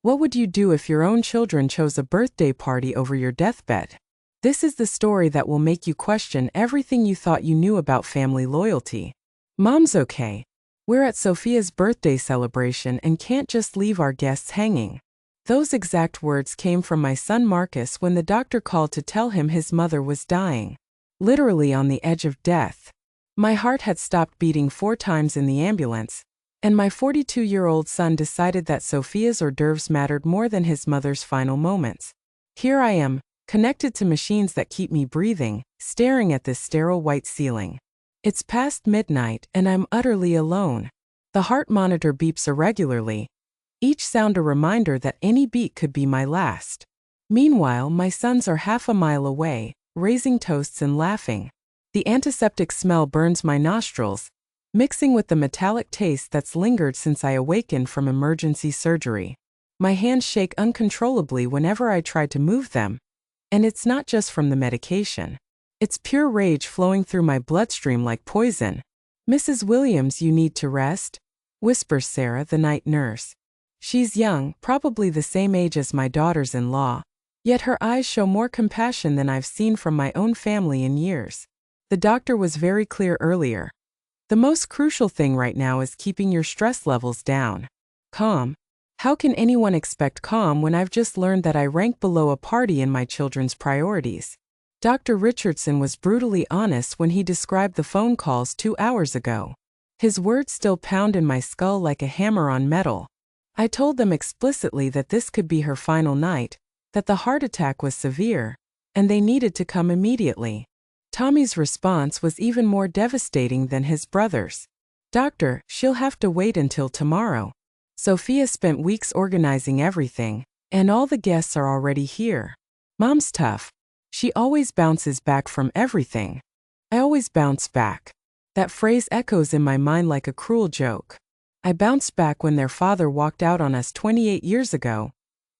What would you do if your own children chose a birthday party over your deathbed? This is the story that will make you question everything you thought you knew about family loyalty. Mom's okay. We're at Sophia's birthday celebration and can't just leave our guests hanging. Those exact words came from my son Marcus when the doctor called to tell him his mother was dying. Literally on the edge of death. My heart had stopped beating 4 times in the ambulance, and my 42-year-old son decided that Sophia's hors d'oeuvres mattered more than his mother's final moments. Here I am, connected to machines that keep me breathing, staring at this sterile white ceiling. It's past midnight and I'm utterly alone. The heart monitor beeps irregularly, each sound a reminder that any beat could be my last. Meanwhile, my sons are half a mile away, raising toasts and laughing. The antiseptic smell burns my nostrils, mixing with the metallic taste that's lingered since I awakened from emergency surgery. My hands shake uncontrollably whenever I try to move them, and it's not just from the medication. It's pure rage flowing through my bloodstream like poison. "Mrs. Williams, you need to rest," whispers Sarah, the night nurse. She's young, probably the same age as my daughters-in-law, yet her eyes show more compassion than I've seen from my own family in years. The doctor was very clear earlier. The most crucial thing right now is keeping your stress levels down. Calm. How can anyone expect calm when I've just learned that I rank below a party in my children's priorities? Dr. Richardson was brutally honest when he described the phone calls 2 hours ago. His words still pound in my skull like a hammer on metal. I told them explicitly that this could be her final night, that the heart attack was severe, and they needed to come immediately. Tommy's response was even more devastating than his brother's. "Doctor, she'll have to wait until tomorrow. Sophia spent weeks organizing everything, and all the guests are already here. Mom's tough. She always bounces back from everything." I always bounce back. That phrase echoes in my mind like a cruel joke. I bounced back when their father walked out on us 28 years ago,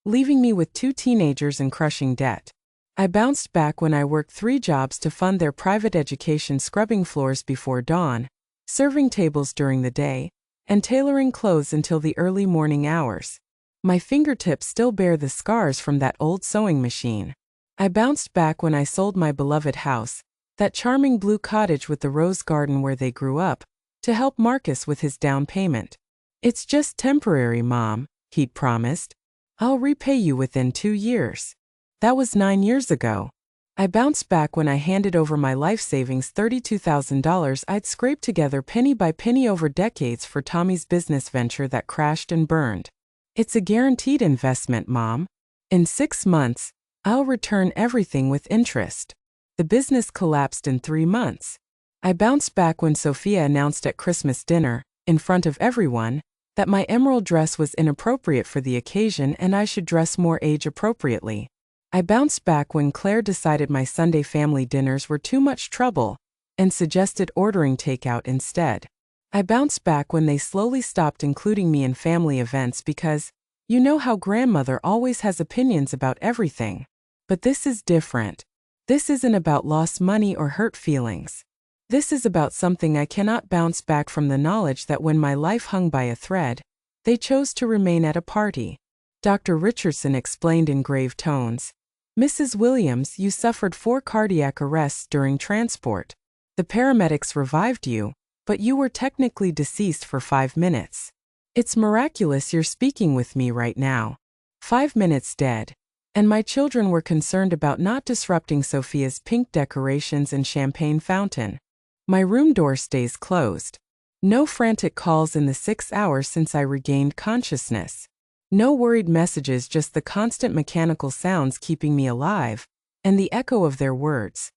leaving me with 2 teenagers and crushing debt. I bounced back when I worked 3 jobs to fund their private education, scrubbing floors before dawn, serving tables during the day, and tailoring clothes until the early morning hours. My fingertips still bear the scars from that old sewing machine. I bounced back when I sold my beloved house, that charming blue cottage with the rose garden where they grew up, to help Marcus with his down payment. "It's just temporary, Mom," he'd promised. "I'll repay you within 2 years." That was 9 years ago. I bounced back when I handed over my life savings, $32,000 I'd scraped together penny by penny over decades for Tommy's business venture that crashed and burned. "It's a guaranteed investment, Mom. In 6 months, I'll return everything with interest." The business collapsed in 3 months. I bounced back when Sophia announced at Christmas dinner, in front of everyone, that my emerald dress was inappropriate for the occasion and I should dress more age-appropriately. I bounced back when Claire decided my Sunday family dinners were too much trouble and suggested ordering takeout instead. I bounced back when they slowly stopped including me in family events because, you know how grandmother always has opinions about everything. But this is different. This isn't about lost money or hurt feelings. This is about something I cannot bounce back from: the knowledge that when my life hung by a thread, they chose to remain at a party. Dr. Richardson explained in grave tones. "Mrs. Williams, you suffered 4 cardiac arrests during transport. The paramedics revived you, but you were technically deceased for 5 minutes. It's miraculous you're speaking with me right now. 5 minutes dead. And my children were concerned about not disrupting Sophia's pink decorations and champagne fountain. My room door stays closed. No frantic calls in the 6 hours since I regained consciousness. No worried messages, just the constant mechanical sounds keeping me alive, and the echo of their words.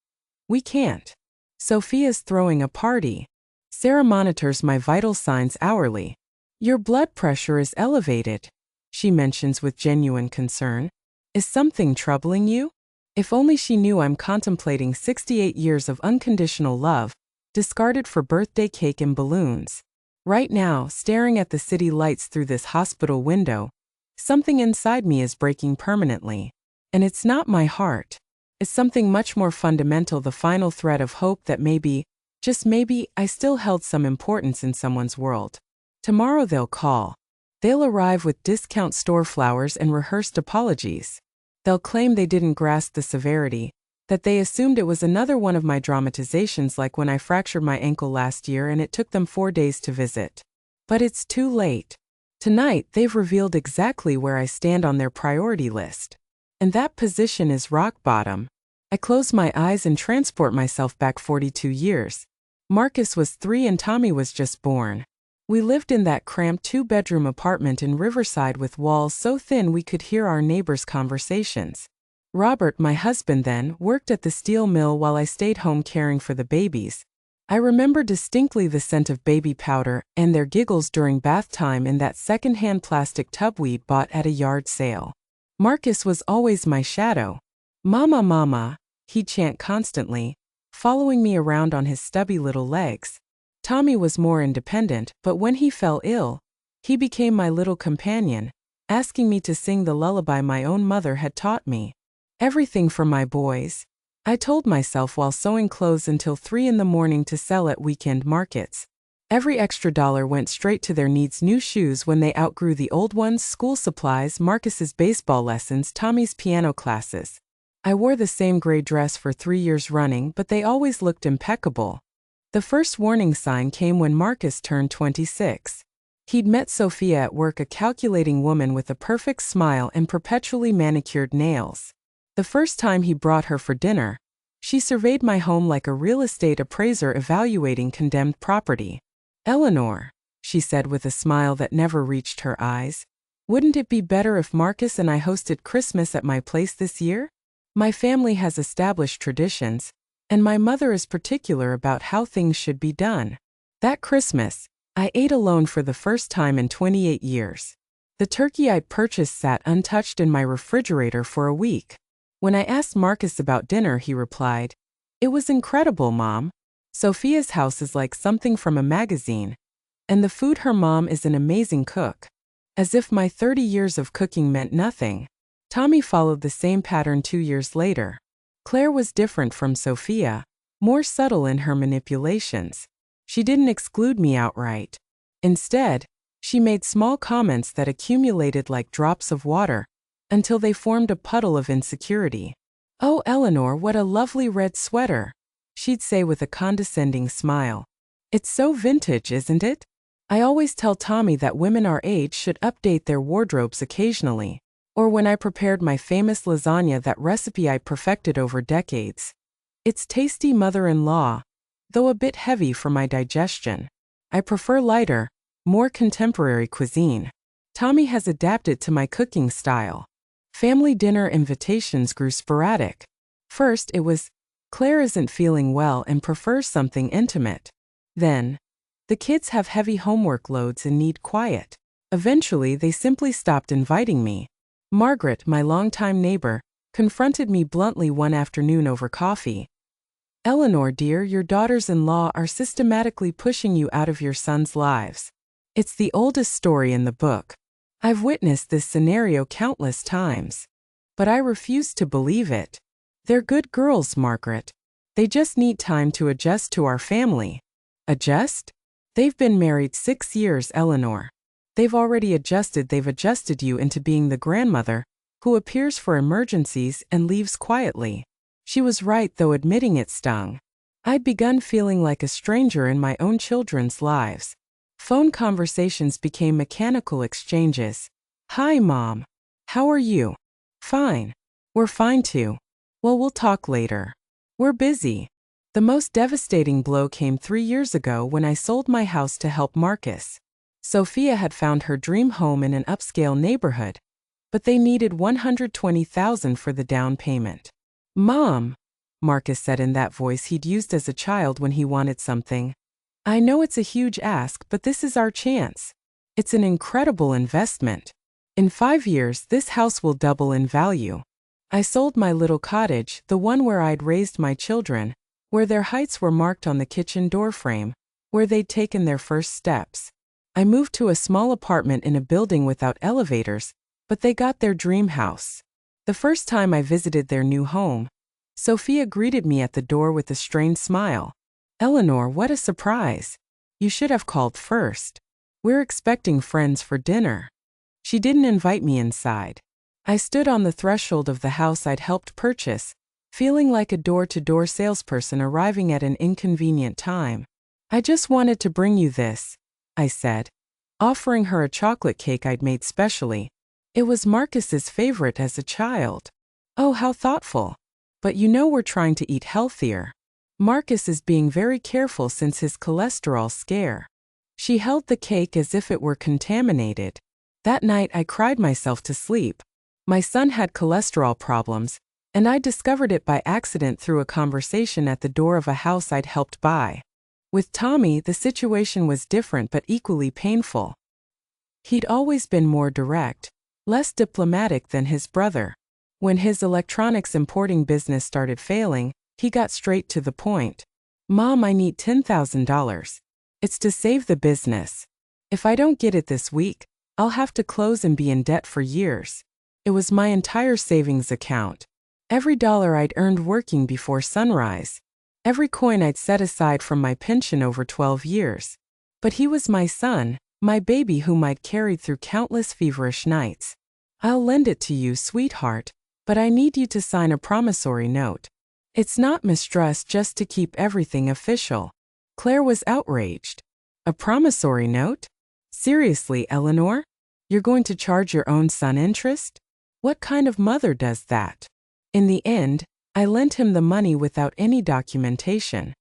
We can't. Sophia's throwing a party. Sarah monitors my vital signs hourly. Your blood pressure is elevated, she mentions with genuine concern. Is something troubling you? If only she knew I'm contemplating 68 years of unconditional love, discarded for birthday cake and balloons. Right now, staring at the city lights through this hospital window, something inside me is breaking permanently. And it's not my heart. It's something much more fundamental, the final thread of hope that maybe, just maybe, I still held some importance in someone's world. Tomorrow they'll call. They'll arrive with discount store flowers and rehearsed apologies. They'll claim they didn't grasp the severity, that they assumed it was another one of my dramatizations, like when I fractured my ankle last year and it took them 4 days to visit. But it's too late. Tonight, they've revealed exactly where I stand on their priority list. And that position is rock bottom. I close my eyes and transport myself back 42 years. Marcus was 3 and Tommy was just born. We lived in that cramped 2-bedroom apartment in Riverside with walls so thin we could hear our neighbors' conversations. Robert, my husband then, worked at the steel mill while I stayed home caring for the babies. I remember distinctly the scent of baby powder and their giggles during bath time in that second-hand plastic tub we'd bought at a yard sale. Marcus was always my shadow. "Mama, mama," he'd chant constantly, following me around on his stubby little legs. Tommy was more independent, but when he fell ill, he became my little companion, asking me to sing the lullaby my own mother had taught me. Everything for my boys, I told myself while sewing clothes until 3 in the morning to sell at weekend markets. Every extra dollar went straight to their needs: new shoes when they outgrew the old ones, school supplies, Marcus's baseball lessons, Tommy's piano classes. I wore the same gray dress for 3 years running, but they always looked impeccable. The first warning sign came when Marcus turned 26. He'd met Sophia at work, a calculating woman with a perfect smile and perpetually manicured nails. The first time he brought her for dinner, she surveyed my home like a real estate appraiser evaluating condemned property. "Eleanor," she said with a smile that never reached her eyes, "wouldn't it be better if Marcus and I hosted Christmas at my place this year? My family has established traditions, and my mother is particular about how things should be done." That Christmas, I ate alone for the first time in 28 years. The turkey I'd purchased sat untouched in my refrigerator for a week. When I asked Marcus about dinner, he replied, "It was incredible, Mom. Sophia's house is like something from a magazine. And the food, her mom is an amazing cook." As if my 30 years of cooking meant nothing, Tommy followed the same pattern 2 years later. Claire was different from Sophia, more subtle in her manipulations. She didn't exclude me outright. Instead, she made small comments that accumulated like drops of water, until they formed a puddle of insecurity. "Oh, Eleanor, what a lovely red sweater," she'd say with a condescending smile. "It's so vintage, isn't it?" I always tell Tommy that women our age should update their wardrobes occasionally. Or when I prepared my famous lasagna, that recipe I perfected over decades. It's tasty, mother-in-law, though a bit heavy for my digestion. I prefer lighter, more contemporary cuisine. Tommy has adapted to my cooking style. Family dinner invitations grew sporadic. First it was, "Claire isn't feeling well and prefers something intimate." Then, "The kids have heavy homework loads and need quiet." Eventually they simply stopped inviting me. Margaret, my longtime neighbor, confronted me bluntly one afternoon over coffee. "Eleanor, dear, your daughters-in-law are systematically pushing you out of your sons' lives. It's the oldest story in the book. I've witnessed this scenario countless times. But I refuse to believe it. They're good girls, Margaret. They just need time to adjust to our family." "Adjust? They've been married 6 years, Eleanor. They've already adjusted. They've adjusted you into being the grandmother who appears for emergencies and leaves quietly." She was right, though admitting it stung. I'd begun feeling like a stranger in my own children's lives. Phone conversations became mechanical exchanges. "Hi, Mom. How are you?" "Fine. We're fine too." "Well, we'll talk later. We're busy." The most devastating blow came 3 years ago when I sold my house to help Marcus. Sophia had found her dream home in an upscale neighborhood, but they needed $120,000 for the down payment. "Mom," Marcus said in that voice he'd used as a child when he wanted something, "I know it's a huge ask, but this is our chance. It's an incredible investment. In 5 years, this house will double in value." I sold my little cottage, the one where I'd raised my children, where their heights were marked on the kitchen doorframe, where they'd taken their first steps. I moved to a small apartment in a building without elevators, but they got their dream house. The first time I visited their new home, Sophia greeted me at the door with a strained smile. "Eleanor, what a surprise. You should have called first." We're expecting friends for dinner. She didn't invite me inside. I stood on the threshold of the house I'd helped purchase, feeling like a door-to-door salesperson arriving at an inconvenient time. I just wanted to bring you this, I said, offering her a chocolate cake I'd made specially. It was Marcus's favorite as a child. Oh, how thoughtful. But you know we're trying to eat healthier. Marcus is being very careful since his cholesterol scare. She held the cake as if it were contaminated. That night I cried myself to sleep. My son had cholesterol problems, and I discovered it by accident through a conversation at the door of a house I'd helped buy. With Tommy, the situation was different but equally painful. He'd always been more direct, less diplomatic than his brother. When his electronics importing business started failing, he got straight to the point. Mom, I need $10,000. It's to save the business. If I don't get it this week, I'll have to close and be in debt for years. It was my entire savings account. Every dollar I'd earned working before sunrise. Every coin I'd set aside from my pension over 12 years. But he was my son, my baby whom I'd carried through countless feverish nights. I'll lend it to you, sweetheart, but I need you to sign a promissory note. It's not mistrust, just to keep everything official. Claire was outraged. A promissory note? Seriously, Eleanor? You're going to charge your own son interest? What kind of mother does that? In the end, I lent him the money without any documentation.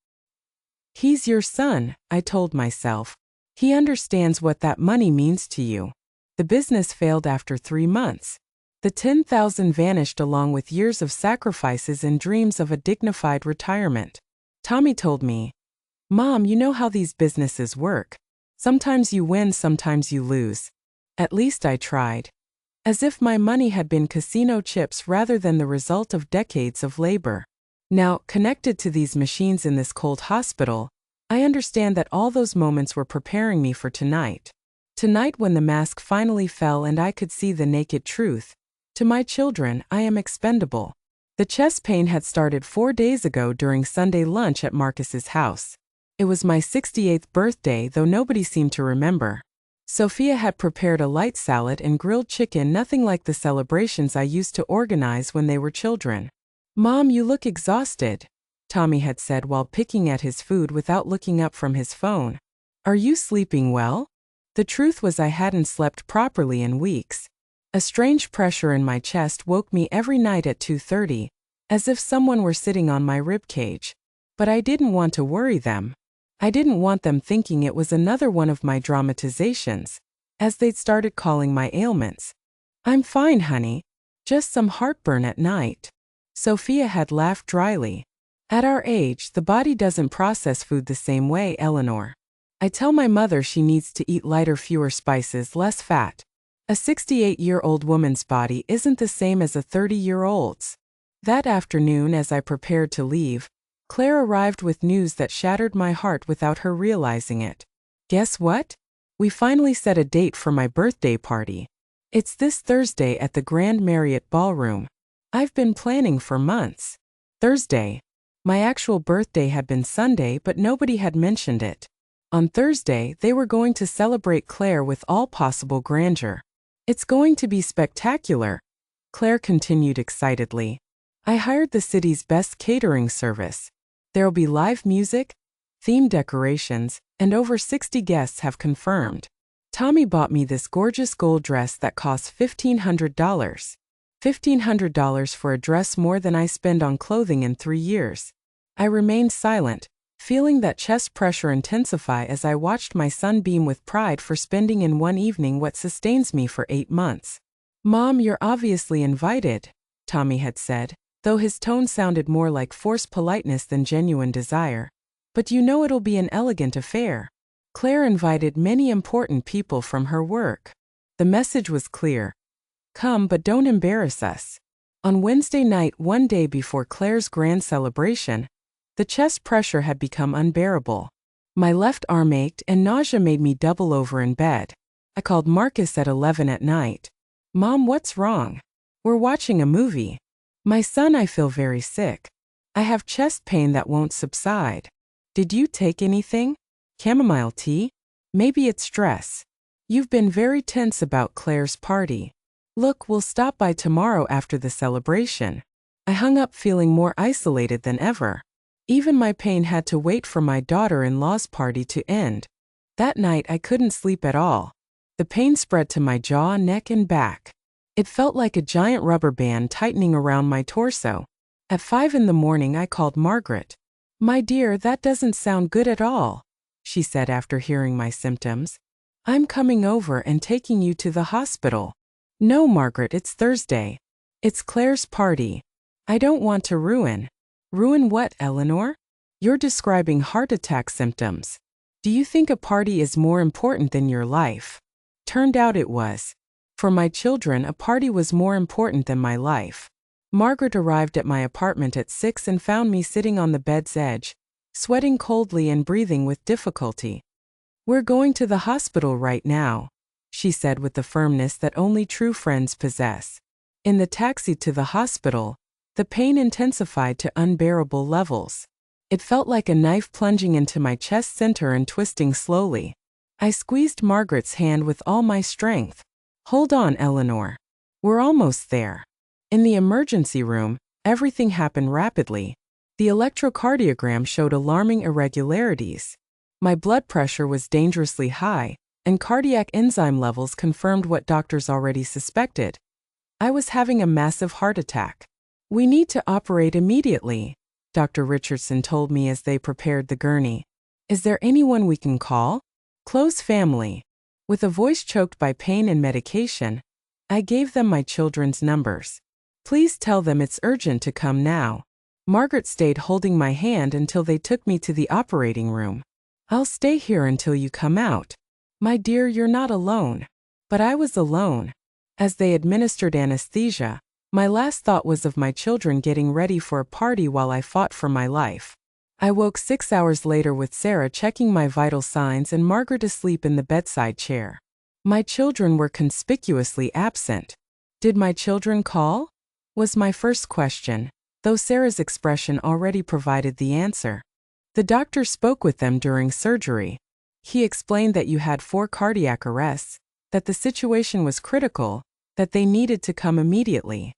He's your son, I told myself. He understands what that money means to you. The business failed after 3 months. The $10,000 vanished along with years of sacrifices and dreams of a dignified retirement. Tommy told me, Mom, you know how these businesses work. Sometimes you win, sometimes you lose. At least I tried. As if my money had been casino chips rather than the result of decades of labor. Now, connected to these machines in this cold hospital, I understand that all those moments were preparing me for tonight. Tonight, when the mask finally fell and I could see the naked truth. To my children, I am expendable. The chest pain had started 4 days ago during Sunday lunch at Marcus's house. It was my 68th birthday, though nobody seemed to remember. Sophia had prepared a light salad and grilled chicken, nothing like the celebrations I used to organize when they were children. Mom, you look exhausted, Tommy had said while picking at his food without looking up from his phone. Are you sleeping well? The truth was I hadn't slept properly in weeks. A strange pressure in my chest woke me every night at 2:30, as if someone were sitting on my ribcage. But I didn't want to worry them. I didn't want them thinking it was another one of my dramatizations, as they'd started calling my ailments. I'm fine, honey. Just some heartburn at night. Sophia had laughed dryly. At our age, the body doesn't process food the same way, Eleanor. I tell my mother she needs to eat lighter, fewer spices, less fat. A 68-year-old woman's body isn't the same as a 30-year-old's. That afternoon, as I prepared to leave, Claire arrived with news that shattered my heart without her realizing it. Guess what? We finally set a date for my birthday party. It's this Thursday at the Grand Marriott Ballroom. I've been planning for months. Thursday. My actual birthday had been Sunday, but nobody had mentioned it. On Thursday, they were going to celebrate Claire with all possible grandeur. It's going to be spectacular, Claire continued excitedly. I hired the city's best catering service. There'll be live music, themed decorations, and over 60 guests have confirmed. Tommy bought me this gorgeous gold dress that cost $1,500. $1,500 for a dress, more than I spend on clothing in 3 years. I remained silent, feeling that chest pressure intensify as I watched my son beam with pride for spending in one evening what sustains me for 8 months. Mom, you're obviously invited, Tommy had said, though his tone sounded more like forced politeness than genuine desire. But you know it'll be an elegant affair. Claire invited many important people from her work. The message was clear. Come, but don't embarrass us. On Wednesday night, 1 day before Claire's grand celebration, the chest pressure had become unbearable. My left arm ached and nausea made me double over in bed. I called Marcus at 11 at night. Mom, what's wrong? We're watching a movie. My son, I feel very sick. I have chest pain that won't subside. Did you take anything? Chamomile tea? Maybe it's stress. You've been very tense about Claire's party. Look, we'll stop by tomorrow after the celebration. I hung up feeling more isolated than ever. Even my pain had to wait for my daughter-in-law's party to end. That night I couldn't sleep at all. The pain spread to my jaw, neck, and back. It felt like a giant rubber band tightening around my torso. At 5 in the morning I called Margaret. "My dear, that doesn't sound good at all," she said after hearing my symptoms. "I'm coming over and taking you to the hospital." "No, Margaret, it's Thursday. It's Claire's party. I don't want to ruin." "Ruin what, Eleanor? You're describing heart attack symptoms. Do you think a party is more important than your life?" Turned out it was. For my children, a party was more important than my life. Margaret arrived at my apartment at 6 and found me sitting on the bed's edge, sweating coldly and breathing with difficulty. "We're going to the hospital right now," she said with the firmness that only true friends possess. In the taxi to the hospital, the pain intensified to unbearable levels. It felt like a knife plunging into my chest center and twisting slowly. I squeezed Margaret's hand with all my strength. "Hold on, Eleanor. We're almost there." In the emergency room, everything happened rapidly. The electrocardiogram showed alarming irregularities. My blood pressure was dangerously high, and cardiac enzyme levels confirmed what doctors already suspected. I was having a massive heart attack. "We need to operate immediately," Dr. Richardson told me as they prepared the gurney. "Is there anyone we can call?" "Close family." With a voice choked by pain and medication, I gave them my children's numbers. "Please tell them it's urgent to come now." Margaret stayed holding my hand until they took me to the operating room. "I'll stay here until you come out." "My dear, you're not alone." But I was alone. As they administered anesthesia, my last thought was of my children getting ready for a party while I fought for my life. I woke 6 hours later with Sarah checking my vital signs and Margaret asleep in the bedside chair. My children were conspicuously absent. "Did my children call?" was my first question, though Sarah's expression already provided the answer. "The doctor spoke with them during surgery. He explained that you had 4 cardiac arrests, that the situation was critical, that they needed to come immediately."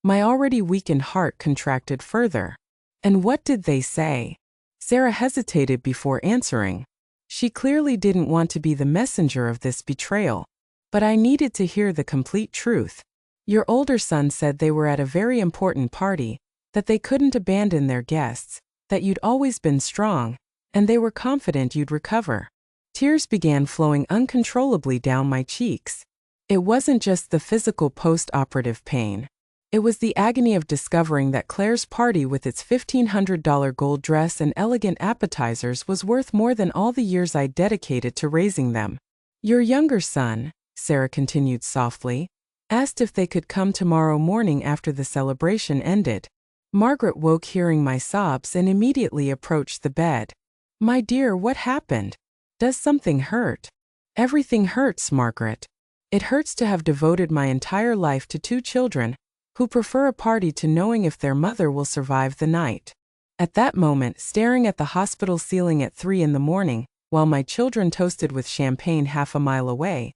My already weakened heart contracted further. "And what did they say?" Sarah hesitated before answering. She clearly didn't want to be the messenger of this betrayal. But I needed to hear the complete truth. "Your older son said they were at a very important party, that they couldn't abandon their guests, that you'd always been strong, and they were confident you'd recover." Tears began flowing uncontrollably down my cheeks. It wasn't just the physical post-operative pain. It was the agony of discovering that Claire's party with its $1,500 gold dress and elegant appetizers was worth more than all the years I'd dedicated to raising them. "Your younger son," Sarah continued softly, "asked if they could come tomorrow morning after the celebration ended." Margaret woke hearing my sobs and immediately approached the bed. "My dear, what happened? Does something hurt?" "Everything hurts, Margaret. It hurts to have devoted my entire life to 2 children, who prefer a party to knowing if their mother will survive the night." At that moment, staring at the hospital ceiling at 3 in the morning, while my children toasted with champagne half a mile away,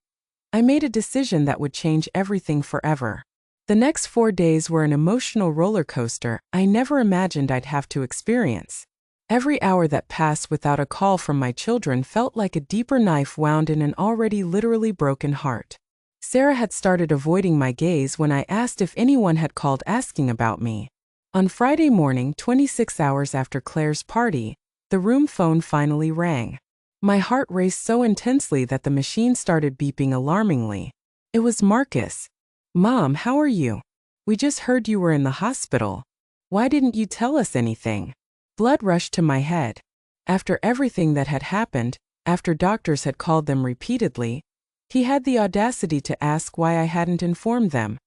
I made a decision that would change everything forever. The next 4 days were an emotional roller coaster I never imagined I'd have to experience. Every hour that passed without a call from my children felt like a deeper knife wound in an already literally broken heart. Sarah had started avoiding my gaze when I asked if anyone had called asking about me. On Friday morning, 26 hours after Claire's party, the room phone finally rang. My heart raced so intensely that the machine started beeping alarmingly. It was Marcus. "Mom, how are you? We just heard you were in the hospital. Why didn't you tell us anything?" Blood rushed to my head. After everything that had happened, after doctors had called them repeatedly, he had the audacity to ask why I hadn't informed them.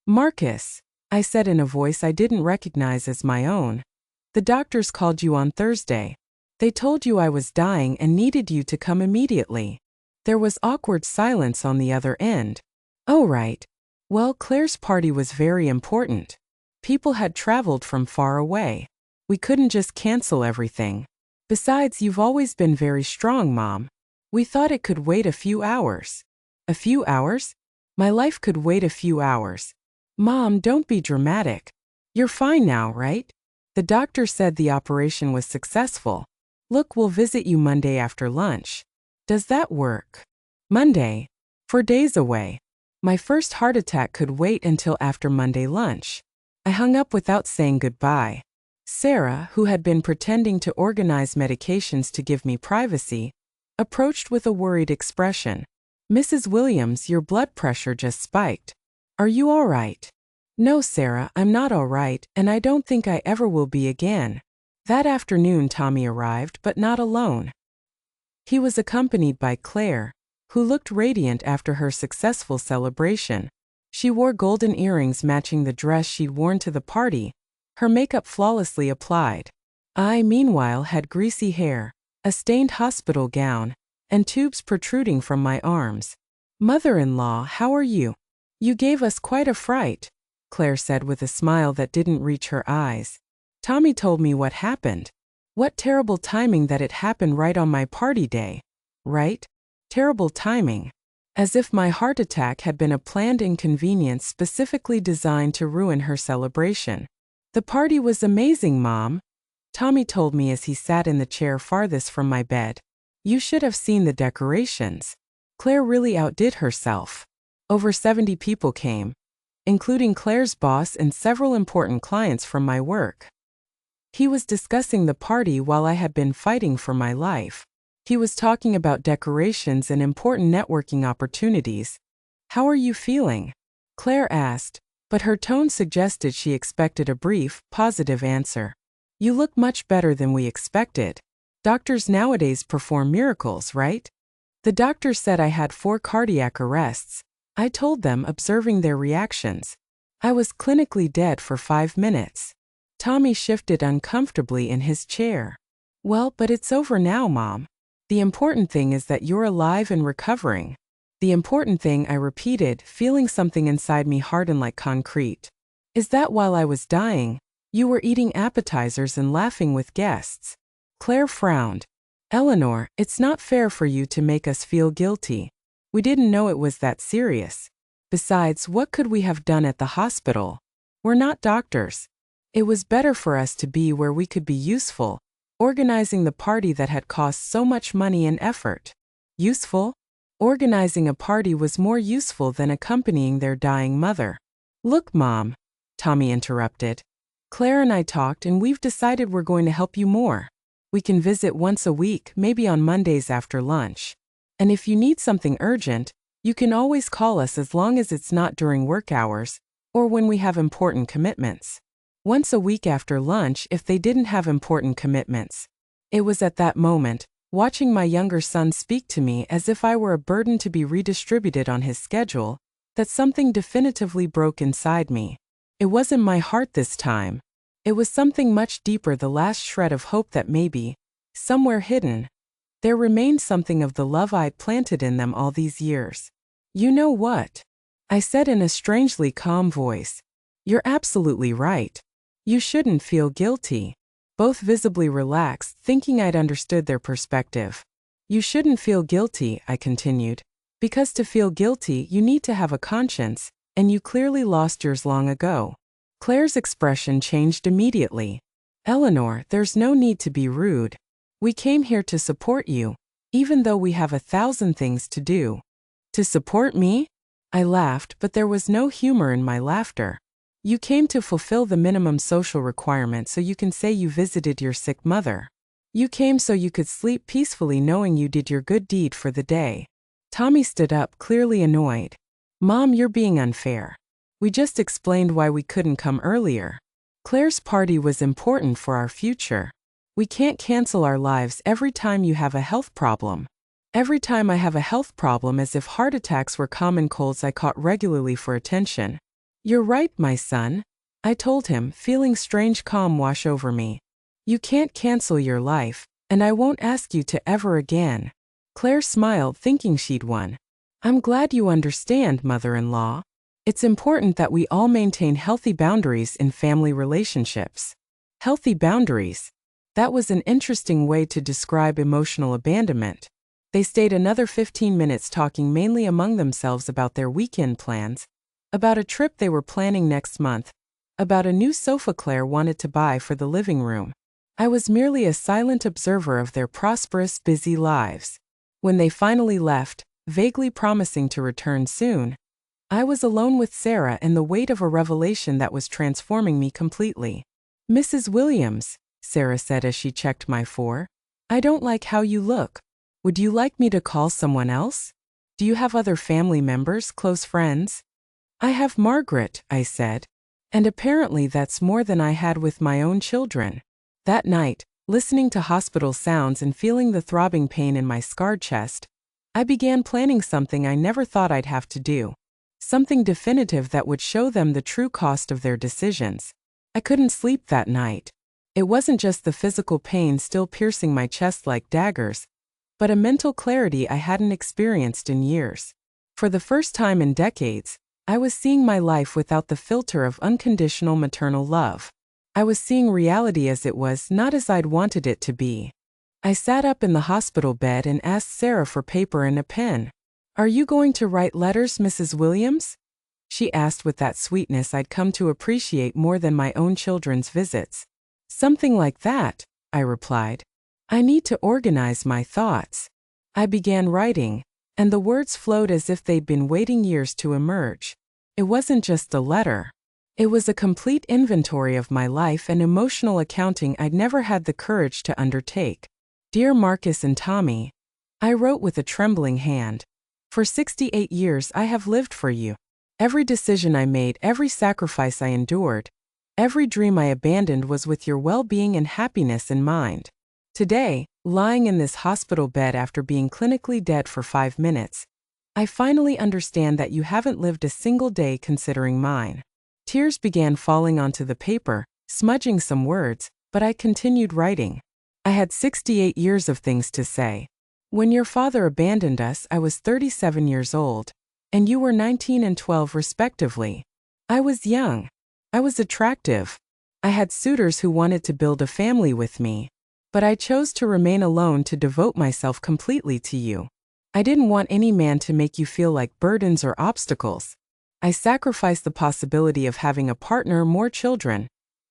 "Marcus," I said in a voice I didn't recognize as my own, "the doctors called you on Thursday. They told you I was dying and needed you to come immediately." There was awkward silence on the other end. "Oh, right. Well, Claire's party was very important. People had traveled from far away. We couldn't just cancel everything. Besides, you've always been very strong, Mom. We thought it could wait a few hours." A few hours? My life could wait a few hours. Mom, don't be dramatic. You're fine now, right? The doctor said the operation was successful. Look, we'll visit you Monday after lunch. Does that work? Monday? 4 days away. My first heart attack could wait until after Monday lunch. I hung up without saying goodbye. Sarah, who had been pretending to organize medications to give me privacy, approached with a worried expression. Mrs. Williams, your blood pressure just spiked. Are you all right? No, Sarah, I'm not all right, and I don't think I ever will be again. That afternoon, Tommy arrived, but not alone. He was accompanied by Claire, who looked radiant after her successful celebration. She wore golden earrings matching the dress she'd worn to the party, her makeup flawlessly applied. I, meanwhile, had greasy hair, a stained hospital gown, and tubes protruding from my arms. Mother-in-law, how are you? You gave us quite a fright, Claire said with a smile that didn't reach her eyes. Tommy told me what happened. What terrible timing that it happened right on my party day. Right? Terrible timing. As if my heart attack had been a planned inconvenience specifically designed to ruin her celebration. The party was amazing, Mom, Tommy told me as he sat in the chair farthest from my bed. You should have seen the decorations. Claire really outdid herself. Over 70 people came, including Claire's boss and several important clients from my work. He was discussing the party while I had been fighting for my life. He was talking about decorations and important networking opportunities. How are you feeling? Claire asked, but her tone suggested she expected a brief, positive answer. You look much better than we expected. Doctors nowadays perform miracles, right? The doctor said I had 4 cardiac arrests. I told them, observing their reactions. I was clinically dead for 5 minutes. Tommy shifted uncomfortably in his chair. Well, but it's over now, Mom. The important thing is that you're alive and recovering. The important thing, I repeated, feeling something inside me harden like concrete. Is that while I was dying, you were eating appetizers and laughing with guests? Claire frowned. Eleanor, it's not fair for you to make us feel guilty. We didn't know it was that serious. Besides, what could we have done at the hospital? We're not doctors. It was better for us to be where we could be useful, organizing the party that had cost so much money and effort. Useful? Organizing a party was more useful than accompanying their dying mother. Look, Mom, Tommy interrupted. Claire and I talked and we've decided we're going to help you more. We can visit once a week, maybe on Mondays after lunch. And if you need something urgent, you can always call us as long as it's not during work hours, or when we have important commitments. Once a week after lunch if they didn't have important commitments. It was at that moment, watching my younger son speak to me as if I were a burden to be redistributed on his schedule, that something definitively broke inside me. It wasn't my heart this time. It was something much deeper, the last shred of hope that maybe, somewhere hidden, there remained something of the love I'd planted in them all these years. You know what? I said in a strangely calm voice. You're absolutely right. You shouldn't feel guilty. Both visibly relaxed, thinking I'd understood their perspective. You shouldn't feel guilty, I continued. Because to feel guilty, you need to have a conscience, and you clearly lost yours long ago. Claire's expression changed immediately. Eleanor, there's no need to be rude. We came here to support you, even though we have 1,000 things to do. To support me? I laughed, but there was no humor in my laughter. You came to fulfill the minimum social requirement so you can say you visited your sick mother. You came so you could sleep peacefully knowing you did your good deed for the day. Tommy stood up, clearly annoyed. Mom, you're being unfair. We just explained why we couldn't come earlier. Claire's party was important for our future. We can't cancel our lives every time you have a health problem. Every time I have a health problem, as if heart attacks were common colds I caught regularly for attention. You're right, my son, I told him, feeling strange calm wash over me. You can't cancel your life, and I won't ask you to ever again. Claire smiled, thinking she'd won. I'm glad you understand, mother-in-law. It's important that we all maintain healthy boundaries in family relationships. Healthy boundaries. That was an interesting way to describe emotional abandonment. They stayed another 15 minutes talking mainly among themselves about their weekend plans, about a trip they were planning next month, about a new sofa Claire wanted to buy for the living room. I was merely a silent observer of their prosperous, busy lives. When they finally left, vaguely promising to return soon, I was alone with Sarah and the weight of a revelation that was transforming me completely. "Mrs. Williams," Sarah said as she checked my phone, "I don't like how you look. Would you like me to call someone else? Do you have other family members, close friends?" "I have Margaret," I said. And apparently that's more than I had with my own children. That night, listening to hospital sounds and feeling the throbbing pain in my scarred chest, I began planning something I never thought I'd have to do. Something definitive that would show them the true cost of their decisions. I couldn't sleep that night. It wasn't just the physical pain still piercing my chest like daggers, but a mental clarity I hadn't experienced in years. For the first time in decades, I was seeing my life without the filter of unconditional maternal love. I was seeing reality as it was, not as I'd wanted it to be. I sat up in the hospital bed and asked Sarah for paper and a pen. "Are you going to write letters, Mrs. Williams?" she asked with that sweetness I'd come to appreciate more than my own children's visits. "Something like that," I replied. "I need to organize my thoughts." I began writing, and the words flowed as if they'd been waiting years to emerge. It wasn't just a letter. It was a complete inventory of my life and emotional accounting I'd never had the courage to undertake. "Dear Marcus and Tommy," I wrote with a trembling hand, "for 68 years I have lived for you. Every decision I made, every sacrifice I endured, every dream I abandoned was with your well-being and happiness in mind. Today, lying in this hospital bed after being clinically dead for 5 minutes, I finally understand that you haven't lived a single day considering mine." Tears began falling onto the paper, smudging some words, but I continued writing. I had 68 years of things to say. "When your father abandoned us, I was 37 years old, and you were 19 and 12 respectively. I was young. I was attractive. I had suitors who wanted to build a family with me, but I chose to remain alone to devote myself completely to you. I didn't want any man to make you feel like burdens or obstacles. I sacrificed the possibility of having a partner, more children,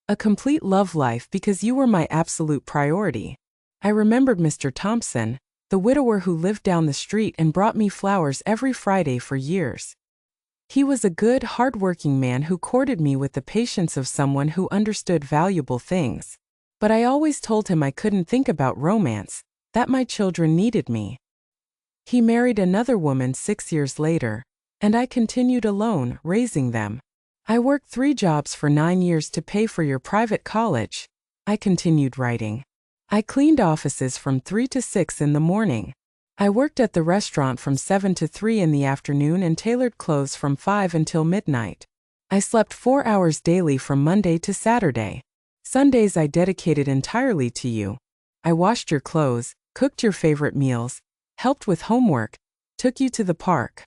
a complete love life because you were my absolute priority. I remembered Mr. Thompson, the widower who lived down the street and brought me flowers every Friday for years. He was a good, hard-working man who courted me with the patience of someone who understood valuable things. But I always told him I couldn't think about romance, that my children needed me. He married another woman 6 years later, and I continued alone, raising them. I worked 3 jobs for 9 years to pay for your private college," I continued writing. "I cleaned offices from 3 to 6 in the morning. I worked at the restaurant from 7 to 3 in the afternoon and tailored clothes from 5 until midnight. I slept 4 hours daily from Monday to Saturday. Sundays I dedicated entirely to you. I washed your clothes, cooked your favorite meals, helped with homework, took you to the park."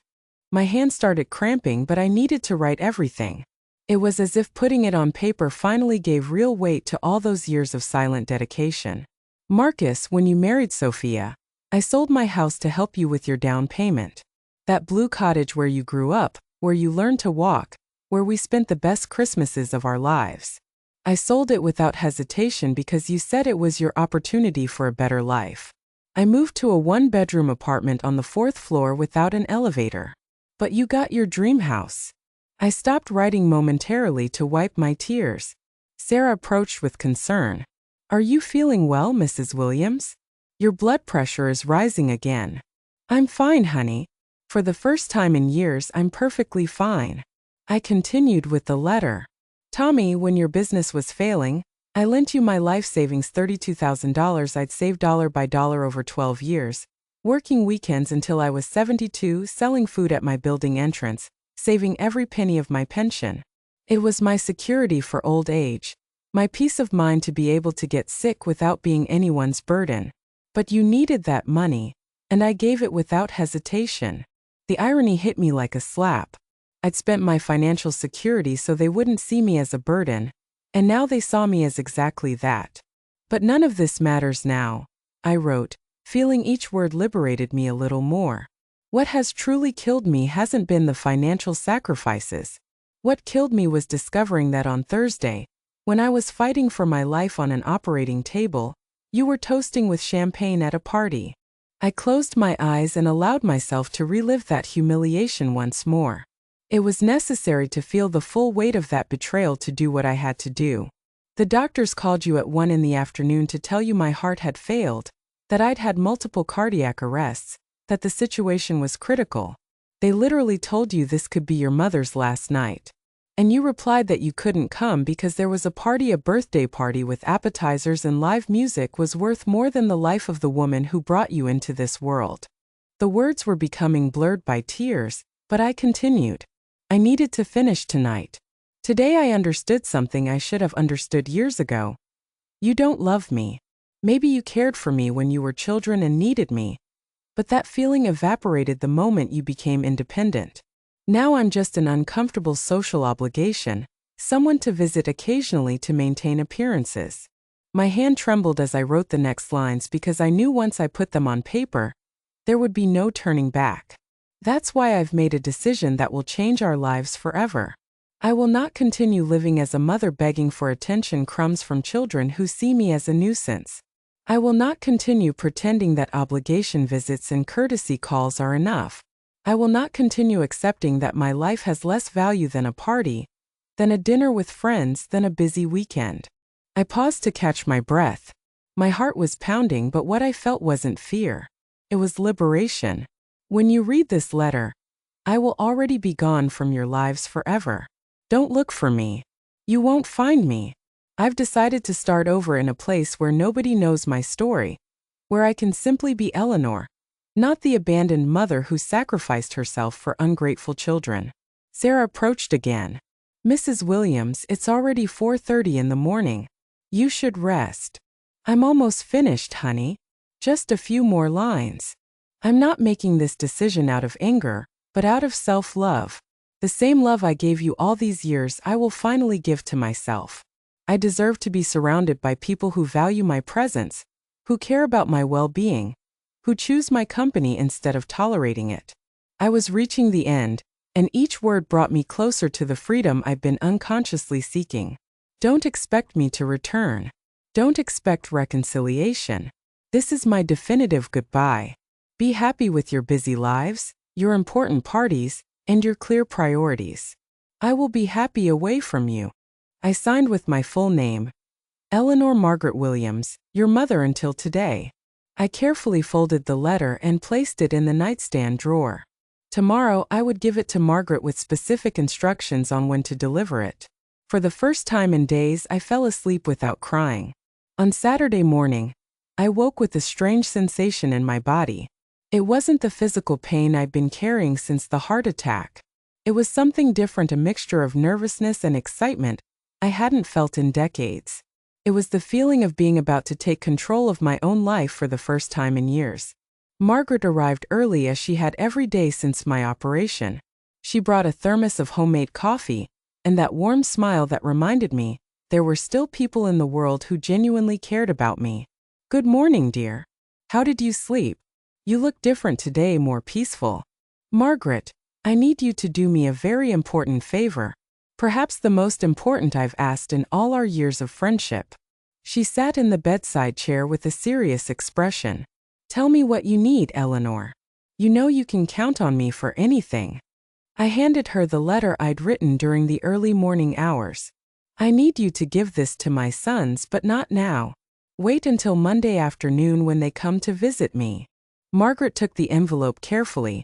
My hands started cramping, but I needed to write everything. It was as if putting it on paper finally gave real weight to all those years of silent dedication. "Marcus, when you married Sophia, I sold my house to help you with your down payment. That blue cottage where you grew up, where you learned to walk, where we spent the best Christmases of our lives. I sold it without hesitation because you said it was your opportunity for a better life. I moved to a 1-bedroom apartment on the 4th floor without an elevator. But you got your dream house." I stopped writing momentarily to wipe my tears. Sarah approached with concern. "Are you feeling well, Mrs. Williams? Your blood pressure is rising again." "I'm fine, honey. For the first time in years, I'm perfectly fine." I continued with the letter. "Tommy, when your business was failing, I lent you my life savings, $32,000 I'd saved dollar by dollar over 12 years. Working weekends until I was 72, selling food at my building entrance, saving every penny of my pension. It was my security for old age, my peace of mind to be able to get sick without being anyone's burden. But you needed that money, and I gave it without hesitation." The irony hit me like a slap. I'd spent my financial security so they wouldn't see me as a burden, and now they saw me as exactly that. "But none of this matters now," I wrote. Feeling each word liberated me a little more. What has truly killed me hasn't been the financial sacrifices. What killed me was discovering that on Thursday, when I was fighting for my life on an operating table, you were toasting with champagne at a party. I closed my eyes and allowed myself to relive that humiliation once more. It was necessary to feel the full weight of that betrayal to do what I had to do. The doctors called you at 1 in the afternoon to tell you my heart had failed, that I'd had multiple cardiac arrests, that the situation was critical. They literally told you this could be your mother's last night. And you replied that you couldn't come because there was a birthday party with appetizers and live music was worth more than the life of the woman who brought you into this world. The words were becoming blurred by tears, but I continued. I needed to finish tonight. Today I understood something I should have understood years ago. You don't love me. Maybe you cared for me when you were children and needed me. But that feeling evaporated the moment you became independent. Now I'm just an uncomfortable social obligation, someone to visit occasionally to maintain appearances. My hand trembled as I wrote the next lines because I knew once I put them on paper, there would be no turning back. That's why I've made a decision that will change our lives forever. I will not continue living as a mother begging for attention crumbs from children who see me as a nuisance. I will not continue pretending that obligation visits and courtesy calls are enough. I will not continue accepting that my life has less value than a party, than a dinner with friends, than a busy weekend. I paused to catch my breath. My heart was pounding, but what I felt wasn't fear. It was liberation. When you read this letter, I will already be gone from your lives forever. Don't look for me. You won't find me. I've decided to start over in a place where nobody knows my story, where I can simply be Eleanor, not the abandoned mother who sacrificed herself for ungrateful children. Sarah approached again. Mrs. Williams, it's already 4:30 in the morning. You should rest. I'm almost finished, honey. Just a few more lines. I'm not making this decision out of anger, but out of self-love. The same love I gave you all these years I will finally give to myself. I deserve to be surrounded by people who value my presence, who care about my well-being, who choose my company instead of tolerating it. I was reaching the end, and each word brought me closer to the freedom I've been unconsciously seeking. Don't expect me to return. Don't expect reconciliation. This is my definitive goodbye. Be happy with your busy lives, your important parties, and your clear priorities. I will be happy away from you. I signed with my full name, Eleanor Margaret Williams, your mother until today. I carefully folded the letter and placed it in the nightstand drawer. Tomorrow I would give it to Margaret with specific instructions on when to deliver it. For the first time in days I fell asleep without crying. On Saturday morning, I woke with a strange sensation in my body. It wasn't the physical pain I'd been carrying since the heart attack. It was something different, a mixture of nervousness and excitement I hadn't felt in decades. It was the feeling of being about to take control of my own life for the first time in years. Margaret arrived early as she had every day since my operation. She brought a thermos of homemade coffee, and that warm smile that reminded me there were still people in the world who genuinely cared about me. Good morning, dear. How did you sleep? You look different today, more peaceful. Margaret, I need you to do me a very important favor. Perhaps the most important I've asked in all our years of friendship. She sat in the bedside chair with a serious expression. Tell me what you need, Eleanor. You know you can count on me for anything. I handed her the letter I'd written during the early morning hours. I need you to give this to my sons, but not now. Wait until Monday afternoon when they come to visit me. Margaret took the envelope carefully,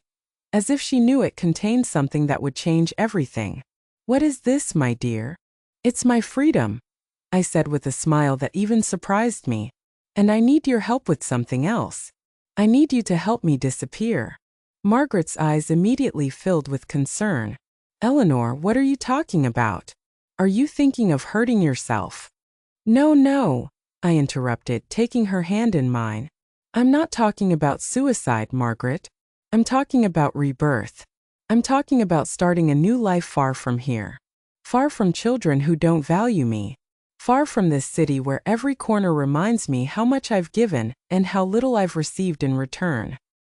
as if she knew it contained something that would change everything. What is this, my dear? It's my freedom, I said with a smile that even surprised me. And I need your help with something else. I need you to help me disappear. Margaret's eyes immediately filled with concern. Eleanor, what are you talking about? Are you thinking of hurting yourself? No, I interrupted, taking her hand in mine. I'm not talking about suicide, Margaret. I'm talking about rebirth. I'm talking about starting a new life far from here. Far from children who don't value me. Far from this city where every corner reminds me how much I've given and how little I've received in return.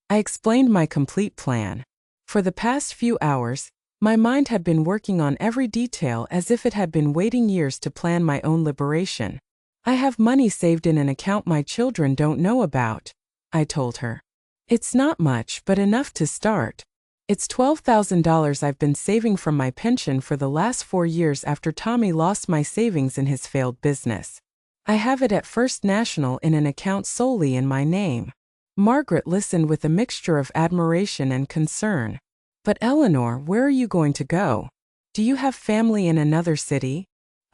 I explained my complete plan. For the past few hours, my mind had been working on every detail as if it had been waiting years to plan my own liberation. I have money saved in an account my children don't know about, I told her. It's not much, but enough to start. It's $12,000 I've been saving from my pension for the last 4 years after Tommy lost my savings in his failed business. I have it at First National in an account solely in my name. Margaret listened with a mixture of admiration and concern. But Eleanor, where are you going to go? Do you have family in another city?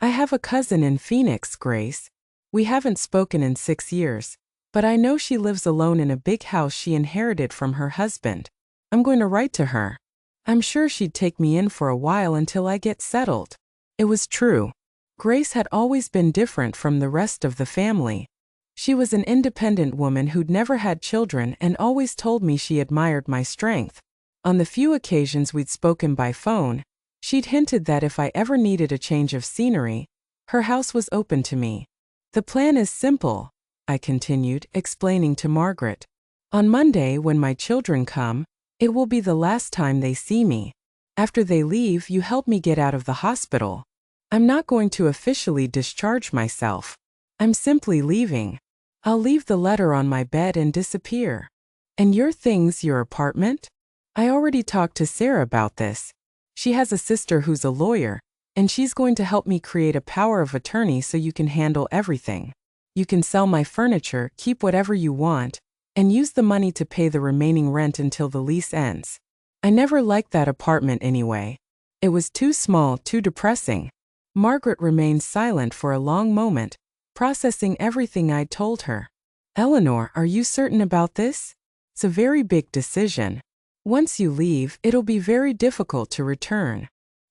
I have a cousin in Phoenix, Grace. We haven't spoken in 6 years, but I know she lives alone in a big house she inherited from her husband. I'm going to write to her. I'm sure she'd take me in for a while until I get settled. It was true. Grace had always been different from the rest of the family. She was an independent woman who'd never had children and always told me she admired my strength. On the few occasions we'd spoken by phone, she'd hinted that if I ever needed a change of scenery, her house was open to me. The plan is simple, I continued, explaining to Margaret. On Monday, when my children come, it will be the last time they see me. After they leave, you help me get out of the hospital. I'm not going to officially discharge myself. I'm simply leaving. I'll leave the letter on my bed and disappear. And your things, your apartment? I already talked to Sarah about this. She has a sister who's a lawyer, and she's going to help me create a power of attorney so you can handle everything. You can sell my furniture, keep whatever you want, and use the money to pay the remaining rent until the lease ends. I never liked that apartment anyway. It was too small, too depressing. Margaret remained silent for a long moment, processing everything I'd told her. Eleanor, are you certain about this? It's a very big decision. Once you leave, it'll be very difficult to return.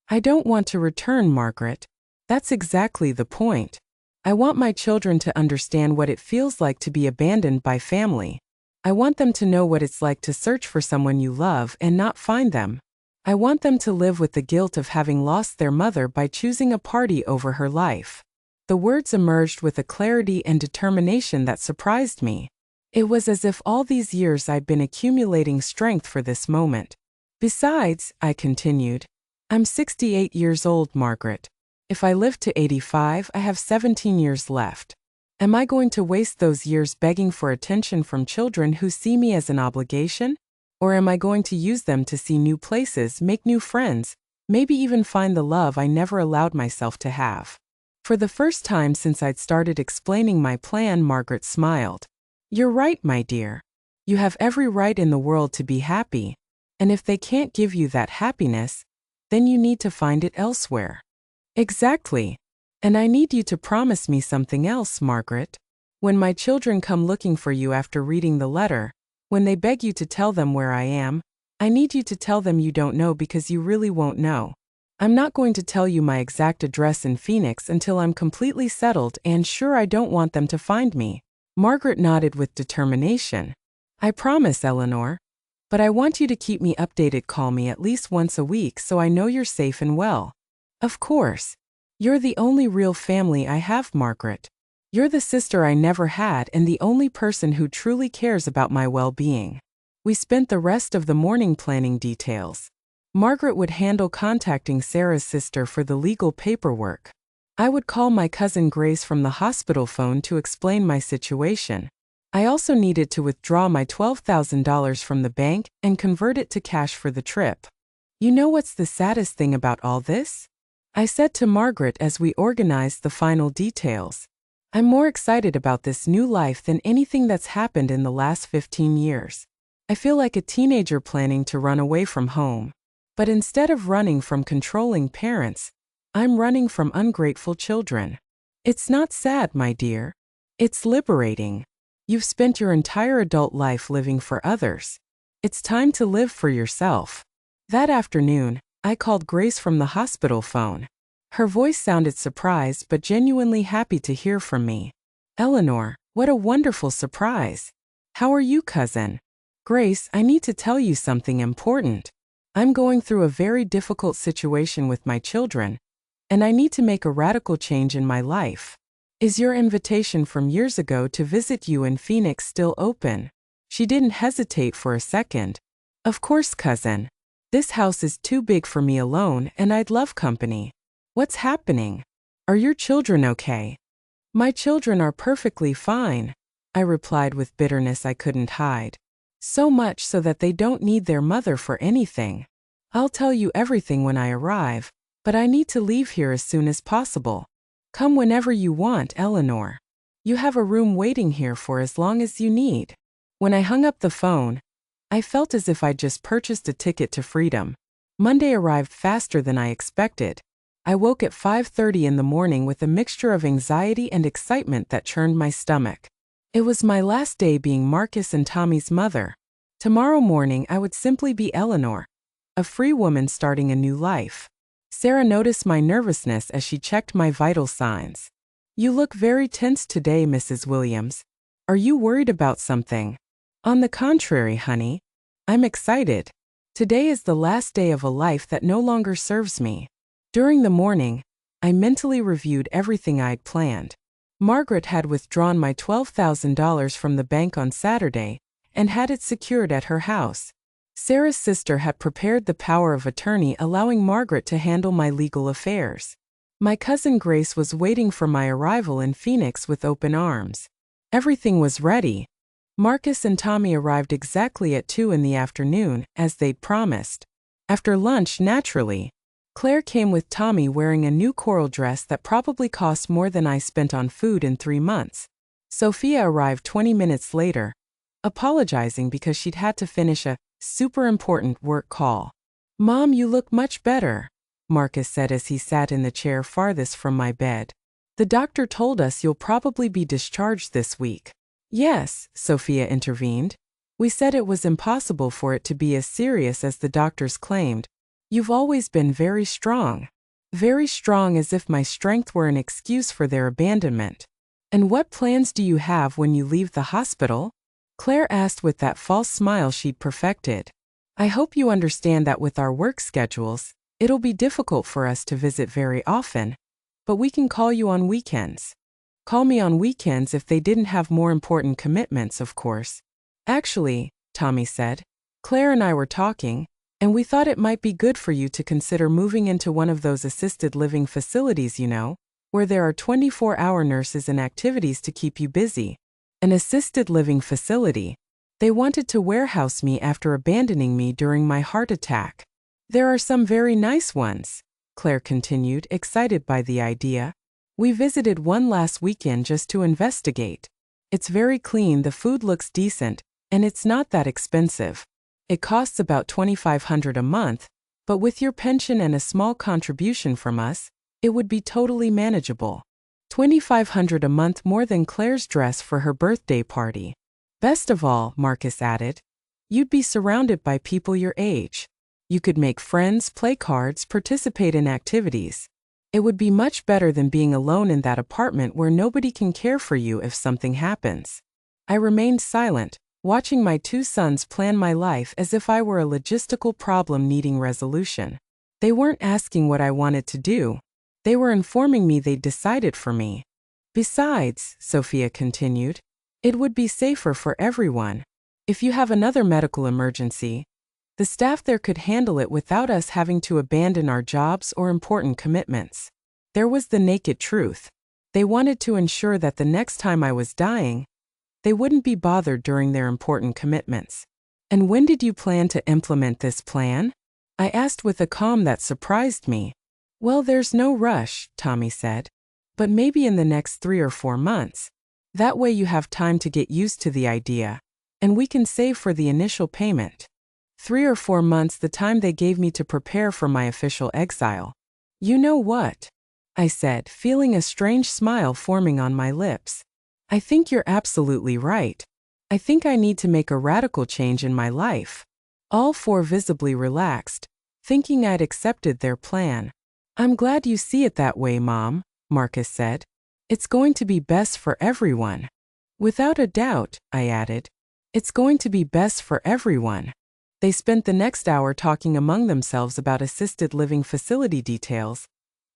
I don't want to return, Margaret. That's exactly the point. I want my children to understand what it feels like to be abandoned by family. I want them to know what it's like to search for someone you love and not find them. I want them to live with the guilt of having lost their mother by choosing a party over her life. The words emerged with a clarity and determination that surprised me. It was as if all these years I'd been accumulating strength for this moment. Besides, I continued, I'm 68 years old, Margaret. If I live to 85, I have 17 years left. Am I going to waste those years begging for attention from children who see me as an obligation? Or am I going to use them to see new places, make new friends, maybe even find the love I never allowed myself to have? For the first time since I'd started explaining my plan, Margaret smiled. You're right, my dear. You have every right in the world to be happy, and if they can't give you that happiness, then you need to find it elsewhere. Exactly. And I need you to promise me something else, Margaret. When my children come looking for you after reading the letter, when they beg you to tell them where I am, I need you to tell them you don't know because you really won't know. I'm not going to tell you my exact address in Phoenix until I'm completely settled and sure I don't want them to find me. Margaret nodded with determination. I promise, Eleanor. But I want you to keep me updated. Call me at least once a week so I know you're safe and well. Of course. You're the only real family I have, Margaret. You're the sister I never had and the only person who truly cares about my well-being. We spent the rest of the morning planning details. Margaret would handle contacting Sarah's sister for the legal paperwork. I would call my cousin Grace from the hospital phone to explain my situation. I also needed to withdraw my $12,000 from the bank and convert it to cash for the trip. You know what's the saddest thing about all this? I said to Margaret as we organized the final details. I'm more excited about this new life than anything that's happened in the last 15 years. I feel like a teenager planning to run away from home. But instead of running from controlling parents, I'm running from ungrateful children. It's not sad, my dear. It's liberating. You've spent your entire adult life living for others. It's time to live for yourself. That afternoon, I called Grace from the hospital phone. Her voice sounded surprised but genuinely happy to hear from me. Eleanor, what a wonderful surprise. How are you, cousin? Grace, I need to tell you something important. I'm going through a very difficult situation with my children, and I need to make a radical change in my life. Is your invitation from years ago to visit you in Phoenix still open? She didn't hesitate for a second. Of course, cousin. This house is too big for me alone, and I'd love company. What's happening? Are your children okay? My children are perfectly fine, I replied with bitterness I couldn't hide. So much so that they don't need their mother for anything. I'll tell you everything when I arrive, but I need to leave here as soon as possible. Come whenever you want, Eleanor. You have a room waiting here for as long as you need. When I hung up the phone, I felt as if I'd just purchased a ticket to freedom. Monday arrived faster than I expected. I woke at 5:30 in the morning with a mixture of anxiety and excitement that churned my stomach. It was my last day being Marcus and Tommy's mother. Tomorrow morning I would simply be Eleanor, a free woman starting a new life. Sarah noticed my nervousness as she checked my vital signs. You look very tense today, Mrs. Williams. Are you worried about something? On the contrary, honey. I'm excited. Today is the last day of a life that no longer serves me. During the morning, I mentally reviewed everything I'd planned. Margaret had withdrawn my $12,000 from the bank on Saturday and had it secured at her house. Sarah's sister had prepared the power of attorney allowing Margaret to handle my legal affairs. My cousin Grace was waiting for my arrival in Phoenix with open arms. Everything was ready. Marcus and Tommy arrived exactly at 2 in the afternoon, as they'd promised. After lunch, naturally, Claire came with Tommy wearing a new coral dress that probably cost more than I spent on food in 3 months. Sophia arrived 20 minutes later, apologizing because she'd had to finish a super important work call. Mom, you look much better, Marcus said as he sat in the chair farthest from my bed. The doctor told us you'll probably be discharged this week. Yes, Sophia intervened. We said it was impossible for it to be as serious as the doctors claimed. You've always been very strong. Very strong, as if my strength were an excuse for their abandonment. And what plans do you have when you leave the hospital? Claire asked with that false smile she'd perfected. I hope you understand that with our work schedules, it'll be difficult for us to visit very often, but we can call you on weekends. Call me on weekends if they didn't have more important commitments, of course. Actually, Tommy said, Claire and I were talking, and we thought it might be good for you to consider moving into one of those assisted living facilities, you know, where there are 24-hour nurses and activities to keep you busy. An assisted living facility. They wanted to warehouse me after abandoning me during my heart attack. There are some very nice ones, Claire continued, excited by the idea. We visited one last weekend just to investigate. It's very clean, the food looks decent, and it's not that expensive. It costs about $2,500 a month, but with your pension and a small contribution from us, it would be totally manageable. $2,500 a month more than Claire's dress for her birthday party. Best of all, Marcus added, you'd be surrounded by people your age. You could make friends, play cards, participate in activities. It would be much better than being alone in that apartment where nobody can care for you if something happens. I remained silent, watching my 2 sons plan my life as if I were a logistical problem needing resolution. They weren't asking what I wanted to do. They were informing me they'd decided for me. Besides, Sophia continued, it would be safer for everyone. If you have another medical emergency, the staff there could handle it without us having to abandon our jobs or important commitments. There was the naked truth. They wanted to ensure that the next time I was dying, they wouldn't be bothered during their important commitments. And when did you plan to implement this plan? I asked with a calm that surprised me. Well, there's no rush, Tommy said. But maybe in the next 3 or 4 months. That way you have time to get used to the idea, and we can save for the initial payment. 3 or 4 months, the time they gave me to prepare for my official exile. You know what? I said, feeling a strange smile forming on my lips. I think you're absolutely right. I think I need to make a radical change in my life. All 4 visibly relaxed, thinking I'd accepted their plan. I'm glad you see it that way, Mom, Marcus said. It's going to be best for everyone. Without a doubt, I added. It's going to be best for everyone. They spent the next hour talking among themselves about assisted living facility details.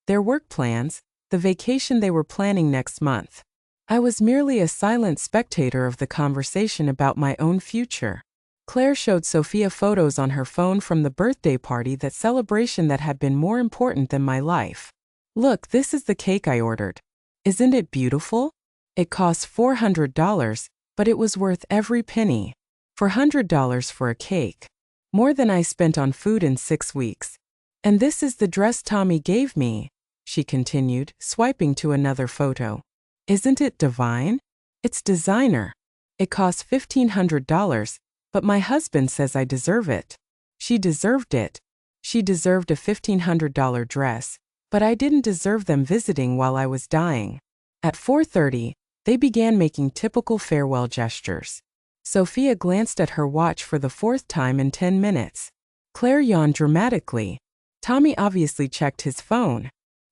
their work plans, the vacation they were planning next month. I was merely a silent spectator of the conversation about my own future. Claire showed Sophia photos on her phone from the birthday party, that celebration that had been more important than my life. Look, this is the cake I ordered. Isn't it beautiful? It cost $400, but it was worth every penny. $400 for a cake. More than I spent on food in 6 weeks. And this is the dress Tommy gave me, she continued, swiping to another photo. Isn't it divine? It's designer. It costs $1,500, but my husband says I deserve it. She deserved it. She deserved a $1,500 dress, but I didn't deserve them visiting while I was dying. At 4:30, they began making typical farewell gestures. Sophia glanced at her watch for the 4th time in 10 minutes. Claire yawned dramatically. Tommy obviously checked his phone.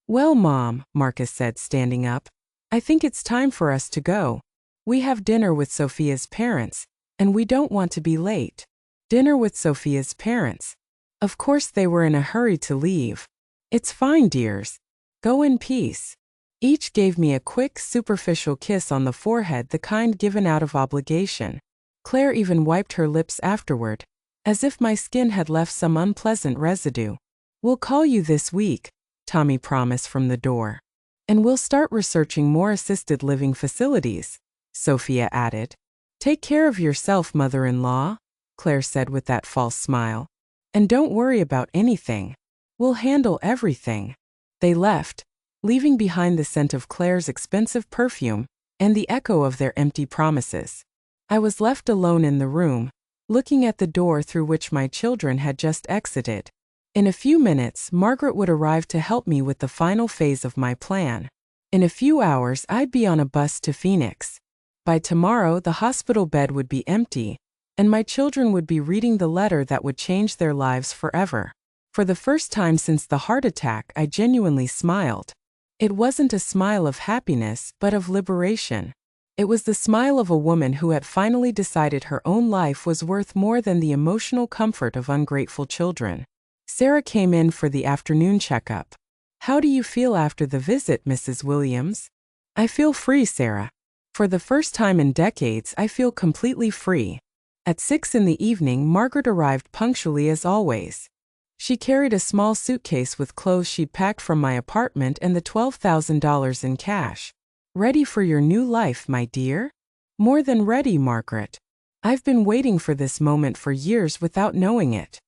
Well, Mom, Marcus said, standing up. I think it's time for us to go. We have dinner with Sophia's parents, and we don't want to be late. Dinner with Sophia's parents. Of course they were in a hurry to leave. It's fine, dears. Go in peace. Each gave me a quick, superficial kiss on the forehead, the kind given out of obligation. Claire even wiped her lips afterward, as if my skin had left some unpleasant residue. We'll call you this week, Tommy promised from the door. And we'll start researching more assisted living facilities, Sophia added. Take care of yourself, mother-in-law, Claire said with that false smile. And don't worry about anything. We'll handle everything. They left, leaving behind the scent of Claire's expensive perfume and the echo of their empty promises. I was left alone in the room, looking at the door through which my children had just exited. In a few minutes, Margaret would arrive to help me with the final phase of my plan. In a few hours, I'd be on a bus to Phoenix. By tomorrow, the hospital bed would be empty, and my children would be reading the letter that would change their lives forever. For the first time since the heart attack, I genuinely smiled. It wasn't a smile of happiness, but of liberation. It was the smile of a woman who had finally decided her own life was worth more than the emotional comfort of ungrateful children. Sarah came in for the afternoon checkup. How do you feel after the visit, Mrs. Williams? I feel free, Sarah. For the first time in decades, I feel completely free. At 6 in the evening, Margaret arrived punctually as always. She carried a small suitcase with clothes she'd packed from my apartment and the $12,000 in cash. Ready for your new life, my dear? More than ready, Margaret. I've been waiting for this moment for years without knowing it.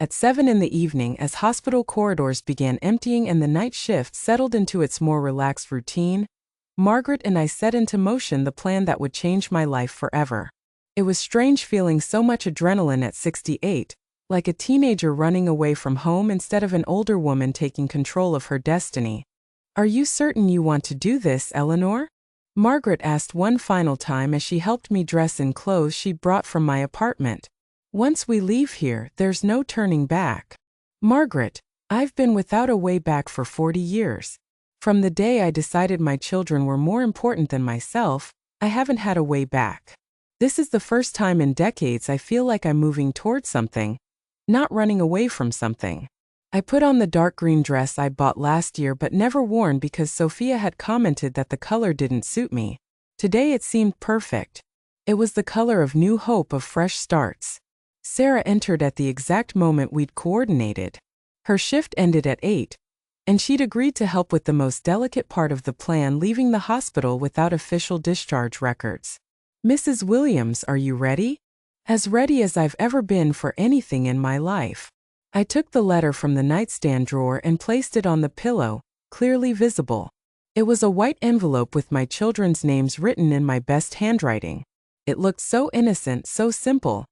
At 7 in the evening, as hospital corridors began emptying and the night shift settled into its more relaxed routine, Margaret and I set into motion the plan that would change my life forever. It was strange feeling so much adrenaline at 68, like a teenager running away from home instead of an older woman taking control of her destiny. Are you certain you want to do this, Eleanor? Margaret asked one final time as she helped me dress in clothes she'd brought from my apartment. Once we leave here, there's no turning back. Margaret, I've been without a way back for 40 years. From the day I decided my children were more important than myself, I haven't had a way back. This is the first time in decades I feel like I'm moving towards something, not running away from something. I put on the dark green dress I bought last year but never worn because Sophia had commented that the color didn't suit me. Today it seemed perfect. It was the color of new hope, of fresh starts. Sarah entered at the exact moment we'd coordinated. Her shift ended at 8, and she'd agreed to help with the most delicate part of the plan, leaving the hospital without official discharge records. Mrs. Williams, are you ready? As ready as I've ever been for anything in my life. I took the letter from the nightstand drawer and placed it on the pillow, clearly visible. It was a white envelope with my children's names written in my best handwriting. It looked so innocent, so simple.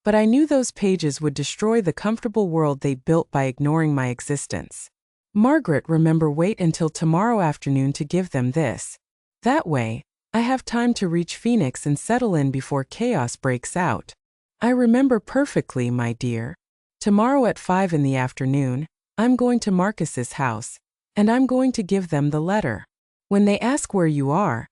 But I knew those pages would destroy the comfortable world they'd built by ignoring my existence. Margaret, remember, wait until tomorrow afternoon to give them this. That way, I have time to reach Phoenix and settle in before chaos breaks out. I remember perfectly, my dear. Tomorrow at 5 in the afternoon, I'm going to Marcus's house, and I'm going to give them the letter. When they ask where you are,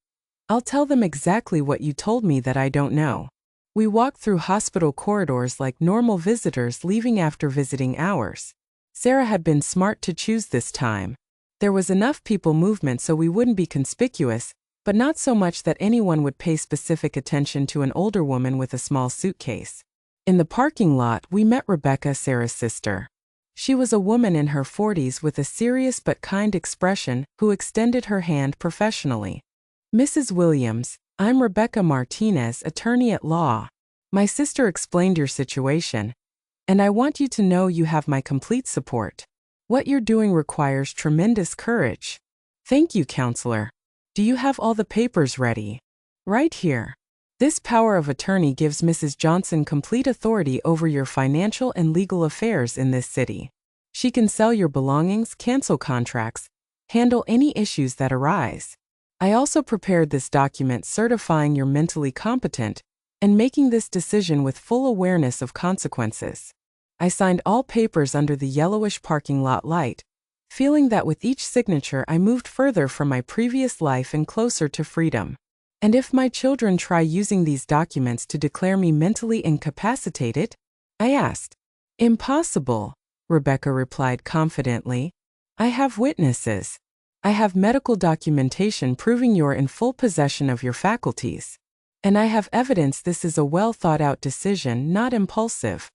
I'll tell them exactly what you told me that I don't know. We walked through hospital corridors like normal visitors leaving after visiting hours. Sarah had been smart to choose this time. There was enough people movement so we wouldn't be conspicuous, but not so much that anyone would pay specific attention to an older woman with a small suitcase. In the parking lot, we met Rebecca, Sarah's sister. She was a woman in her 40s with a serious but kind expression who extended her hand professionally. "Mrs. Williams, I'm Rebecca Martinez, attorney at law. My sister explained your situation, and I want you to know you have my complete support. What you're doing requires tremendous courage." "Thank you, counselor. Do you have all the papers ready?" "Right here. This power of attorney gives Mrs. Johnson complete authority over your financial and legal affairs in this city. She can sell your belongings, cancel contracts, handle any issues that arise. I also prepared this document certifying you're mentally competent and making this decision with full awareness of consequences." I signed all papers under the yellowish parking lot light, feeling that with each signature I moved further from my previous life and closer to freedom. "And if my children try using these documents to declare me mentally incapacitated?" I asked. "Impossible," Rebecca replied confidently. "I have witnesses. I have medical documentation proving you're in full possession of your faculties. And I have evidence this is a well-thought-out decision, not impulsive.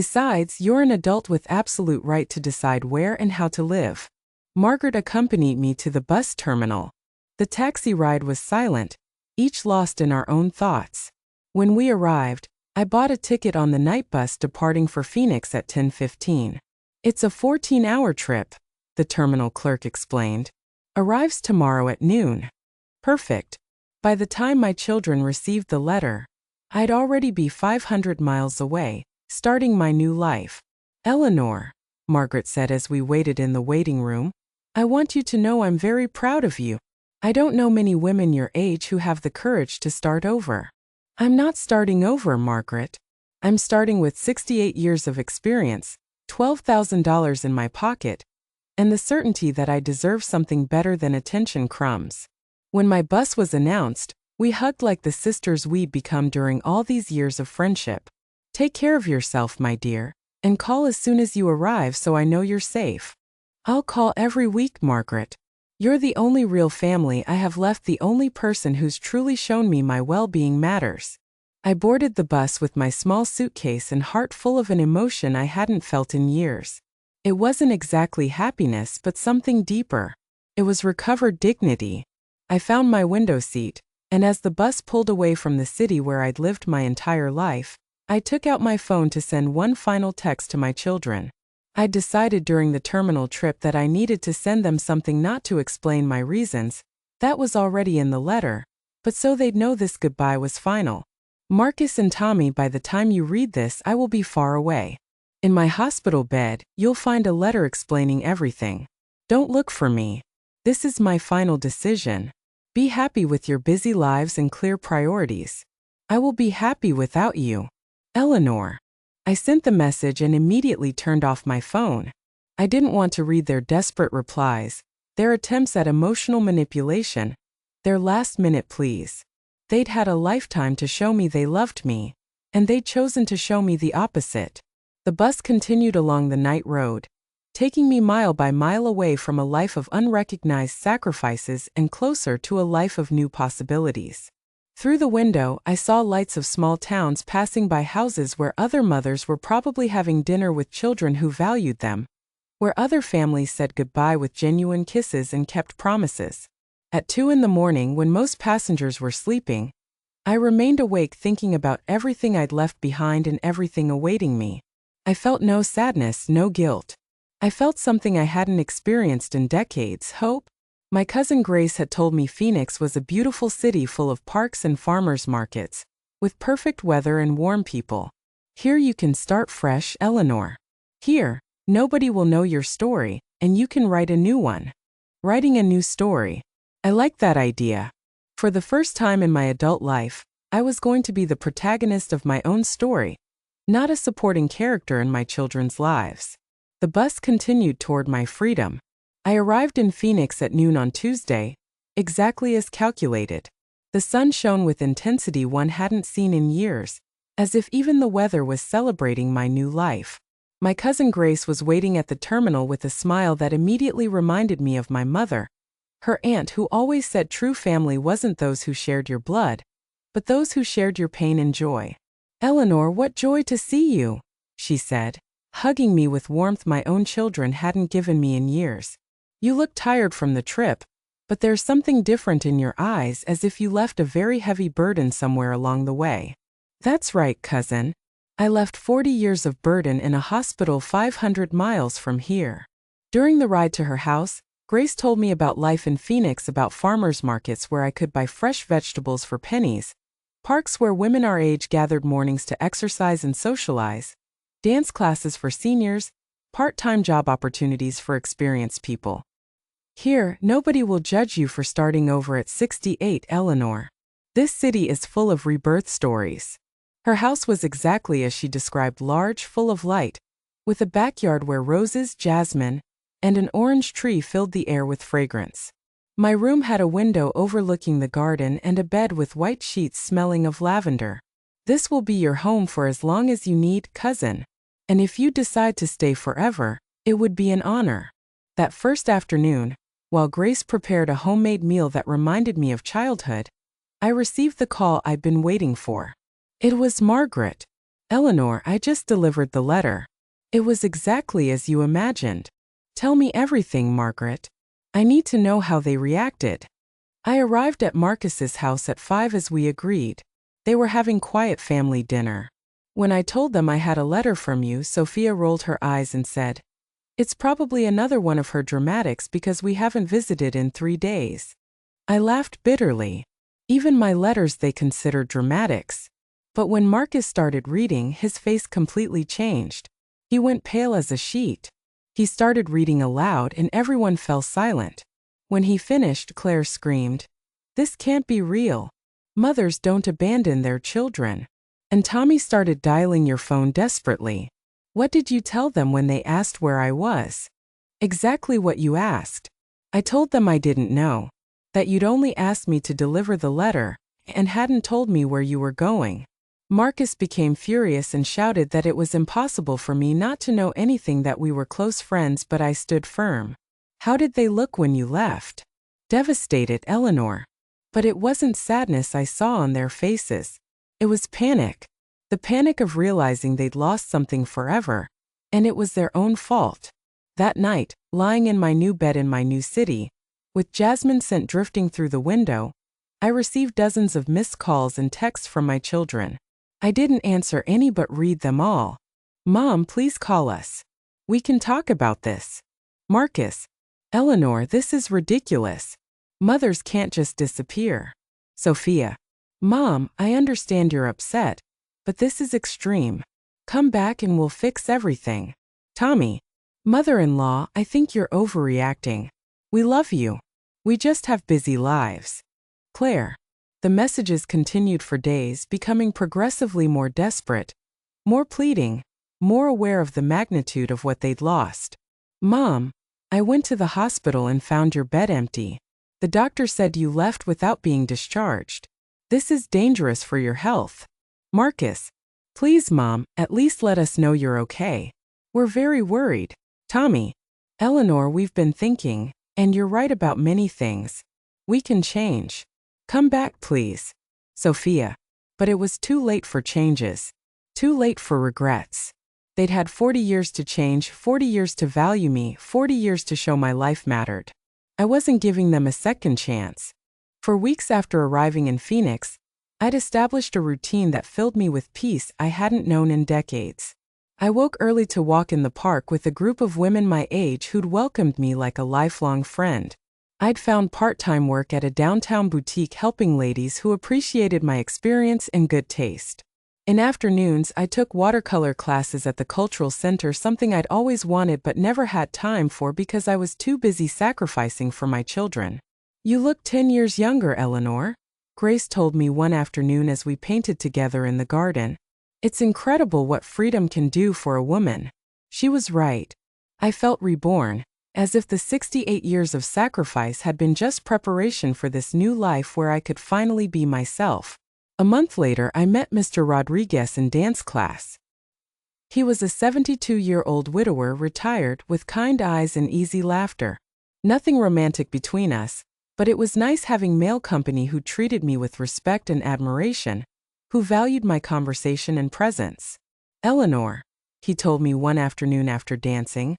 Besides, you're an adult with absolute right to decide where and how to live." Margaret accompanied me to the bus terminal. The taxi ride was silent, each lost in our own thoughts. When we arrived, I bought a ticket on the night bus departing for Phoenix at 10:15. "It's a 14-hour trip," the terminal clerk explained. "Arrives tomorrow at noon." Perfect. By the time my children received the letter, I'd already be 500 miles away, starting my new life. "Eleanor," Margaret said as we waited in the waiting room, "I want you to know I'm very proud of you. I don't know many women your age who have the courage to start over." "I'm not starting over, Margaret. I'm starting with 68 years of experience, $12,000 in my pocket, and the certainty that I deserve something better than attention crumbs." When my bus was announced, we hugged like the sisters we'd become during all these years of friendship. "Take care of yourself, my dear, and call as soon as you arrive so I know you're safe." "I'll call every week, Margaret. You're the only real family I have left, the only person who's truly shown me my well-being matters." I boarded the bus with my small suitcase and heart full of an emotion I hadn't felt in years. It wasn't exactly happiness, but something deeper. It was recovered dignity. I found my window seat, and as the bus pulled away from the city where I'd lived my entire life, I took out my phone to send one final text to my children. I'd decided during the terminal trip that I needed to send them something, not to explain my reasons. That was already in the letter, but so they'd know this goodbye was final. "Marcus and Tommy, by the time you read this, I will be far away. In my hospital bed, you'll find a letter explaining everything. Don't look for me. This is my final decision. Be happy with your busy lives and clear priorities. I will be happy without you. Eleanor." I sent the message and immediately turned off my phone. I didn't want to read their desperate replies, their attempts at emotional manipulation, their last-minute pleas. They'd had a lifetime to show me they loved me, and they'd chosen to show me the opposite. The bus continued along the night road, taking me mile by mile away from a life of unrecognized sacrifices and closer to a life of new possibilities. Through the window, I saw lights of small towns passing by, houses where other mothers were probably having dinner with children who valued them, where other families said goodbye with genuine kisses and kept promises. At 2 in the morning, when most passengers were sleeping, I remained awake thinking about everything I'd left behind and everything awaiting me. I felt no sadness, no guilt. I felt something I hadn't experienced in decades: hope. My cousin Grace had told me Phoenix was a beautiful city full of parks and farmers markets, with perfect weather and warm people. "Here you can start fresh, Eleanor. Here, nobody will know your story, and you can write a new one." Writing a new story. I liked that idea. For the first time in my adult life, I was going to be the protagonist of my own story, not a supporting character in my children's lives. The bus continued toward my freedom. I arrived in Phoenix at noon on Tuesday, exactly as calculated. The sun shone with intensity one hadn't seen in years, as if even the weather was celebrating my new life. My cousin Grace was waiting at the terminal with a smile that immediately reminded me of my mother, her aunt who always said true family wasn't those who shared your blood, but those who shared your pain and joy. "Eleanor, what joy to see you," she said, hugging me with warmth my own children hadn't given me in years. "You look tired from the trip, but there's something different in your eyes, as if you left a very heavy burden somewhere along the way." "That's right, cousin. I left 40 years of burden in a hospital 500 miles from here." During the ride to her house, Grace told me about life in Phoenix, about farmers markets where I could buy fresh vegetables for pennies, parks where women our age gathered mornings to exercise and socialize, dance classes for seniors, part-time job opportunities for experienced people. "Here, nobody will judge you for starting over at 68, Eleanor. This city is full of rebirth stories." Her house was exactly as she described, large, full of light, with a backyard where roses, jasmine, and an orange tree filled the air with fragrance. My room had a window overlooking the garden and a bed with white sheets smelling of lavender. "This will be your home for as long as you need, cousin. And if you decide to stay forever, it would be an honor." That first afternoon, while Grace prepared a homemade meal that reminded me of childhood, I received the call I'd been waiting for. It was Margaret. "Eleanor, I just delivered the letter. It was exactly as you imagined. Tell me everything, Margaret. I need to know how they reacted." I arrived at Marcus's house at 5 as we agreed. They were having quiet family dinner. When I told them I had a letter from you, Sophia rolled her eyes and said, "It's probably another one of her dramatics because we haven't visited in 3 days." I laughed bitterly. Even my letters they considered dramatics. But when Marcus started reading, his face completely changed. He went pale as a sheet. He started reading aloud and everyone fell silent. When he finished, Claire screamed, "This can't be real. Mothers don't abandon their children." And Tommy started dialing your phone desperately. "What did you tell them when they asked where I was?" "Exactly what you asked. I told them I didn't know, that you'd only asked me to deliver the letter, and hadn't told me where you were going." Marcus became furious and shouted that it was impossible for me not to know anything, that we were close friends, but I stood firm. "How did they look when you left?" "Devastated, Eleanor. But it wasn't sadness I saw on their faces. It was panic. The panic of realizing they'd lost something forever, and it was their own fault." That night, lying in my new bed in my new city, with jasmine scent drifting through the window, I received dozens of missed calls and texts from my children. I didn't answer any but read them all. "Mom, please call us. We can talk about this." Marcus, "Eleanor, this is ridiculous. Mothers can't just disappear." Sophia, "Mom, I understand you're upset, but this is extreme. Come back and we'll fix everything." Tommy, "Mother-in-law, I think you're overreacting. We love you. We just have busy lives." Claire. The messages continued for days, becoming progressively more desperate, more pleading, more aware of the magnitude of what they'd lost. "Mom, I went to the hospital and found your bed empty. The doctor said you left without being discharged. This is dangerous for your health." Marcus, "Please, Mom, at least let us know you're okay. We're very worried." Tommy, "Eleanor, we've been thinking, and you're right about many things. We can change. Come back, please." Sophia, "But it was too late for changes. Too late for regrets. They'd had 40 years to change, 40 years to value me, 40 years to show my life mattered. I wasn't giving them a second chance." For weeks after arriving in Phoenix, I'd established a routine that filled me with peace I hadn't known in decades. I woke early to walk in the park with a group of women my age who'd welcomed me like a lifelong friend. I'd found part-time work at a downtown boutique helping ladies who appreciated my experience and good taste. In afternoons, I took watercolor classes at the cultural center, something I'd always wanted but never had time for because I was too busy sacrificing for my children. "You look 10 years younger, Eleanor," Grace told me one afternoon as we painted together in the garden. "It's incredible what freedom can do for a woman." She was right. I felt reborn, as if the 68 years of sacrifice had been just preparation for this new life where I could finally be myself. A month later, I met Mr. Rodriguez in dance class. He was a 72-year-old widower, retired, with kind eyes and easy laughter. Nothing romantic between us, but it was nice having male company who treated me with respect and admiration, who valued my conversation and presence. "Eleanor," he told me one afternoon after dancing,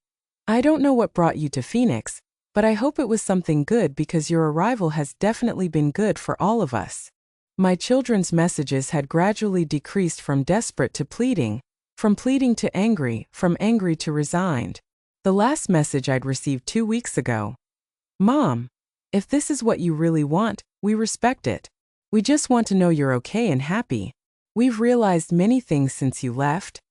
"I don't know what brought you to Phoenix, but I hope it was something good because your arrival has definitely been good for all of us." My children's messages had gradually decreased from desperate to pleading, from pleading to angry, from angry to resigned. The last message I'd received 2 weeks ago. "Mom, if this is what you really want, we respect it. We just want to know you're okay and happy. We've realized many things since you left,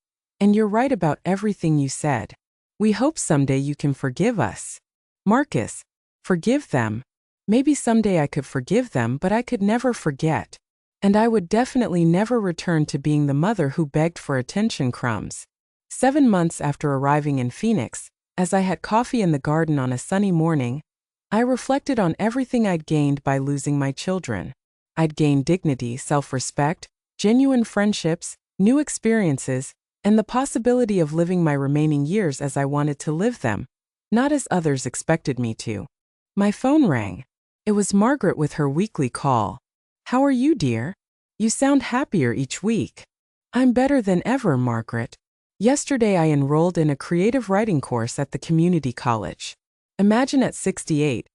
and you're right about everything you said. We hope someday you can forgive us." Marcus, forgive them. Maybe someday I could forgive them, but I could never forget. And I would definitely never return to being the mother who begged for attention crumbs. 7 months after arriving in Phoenix, as I had coffee in the garden on a sunny morning, I reflected on everything I'd gained by losing my children. I'd gained dignity, self-respect, genuine friendships, new experiences, and the possibility of living my remaining years as I wanted to live them, not as others expected me to. My phone rang. It was Margaret with her weekly call. "How are you, dear? You sound happier each week." "I'm better than ever, Margaret. Yesterday I enrolled in a creative writing course at the community college. Imagine at 68,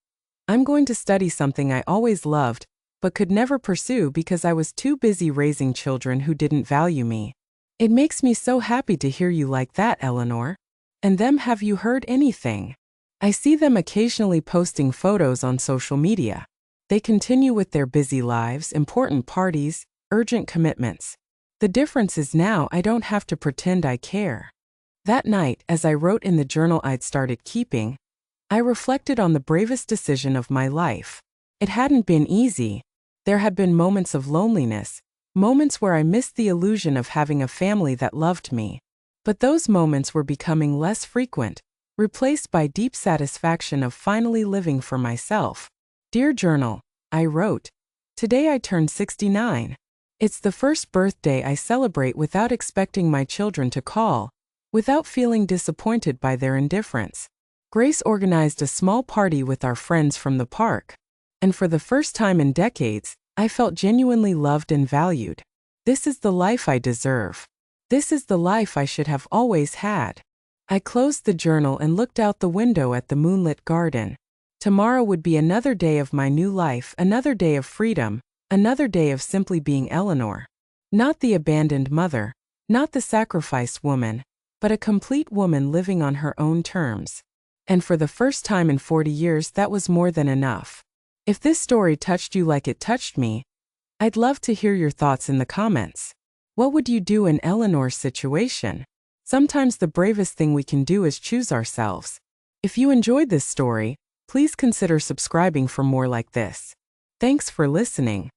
I'm going to study something I always loved, but could never pursue because I was too busy raising children who didn't value me. It makes me so happy to hear you like that, Eleanor. And them, have you heard anything? I see them occasionally posting photos on social media. They continue with their busy lives, important parties, urgent commitments. The difference is now I don't have to pretend I care." That night, as I wrote in the journal I'd started keeping, I reflected on the bravest decision of my life. It hadn't been easy. There had been moments of loneliness, moments where I missed the illusion of having a family that loved me. But those moments were becoming less frequent, replaced by deep satisfaction of finally living for myself. "Dear Journal," I wrote, "today I turned 69. It's the first birthday I celebrate without expecting my children to call, without feeling disappointed by their indifference. Grace organized a small party with our friends from the park, and for the first time in decades, I felt genuinely loved and valued. This is the life I deserve. This is the life I should have always had." I closed the journal and looked out the window at the moonlit garden. Tomorrow would be another day of my new life, another day of freedom, another day of simply being Eleanor. Not the abandoned mother, not the sacrificed woman, but a complete woman living on her own terms. And for the first time in 40 years, that was more than enough. If this story touched you like it touched me, I'd love to hear your thoughts in the comments. What would you do in Eleanor's situation? Sometimes the bravest thing we can do is choose ourselves. If you enjoyed this story, please consider subscribing for more like this. Thanks for listening.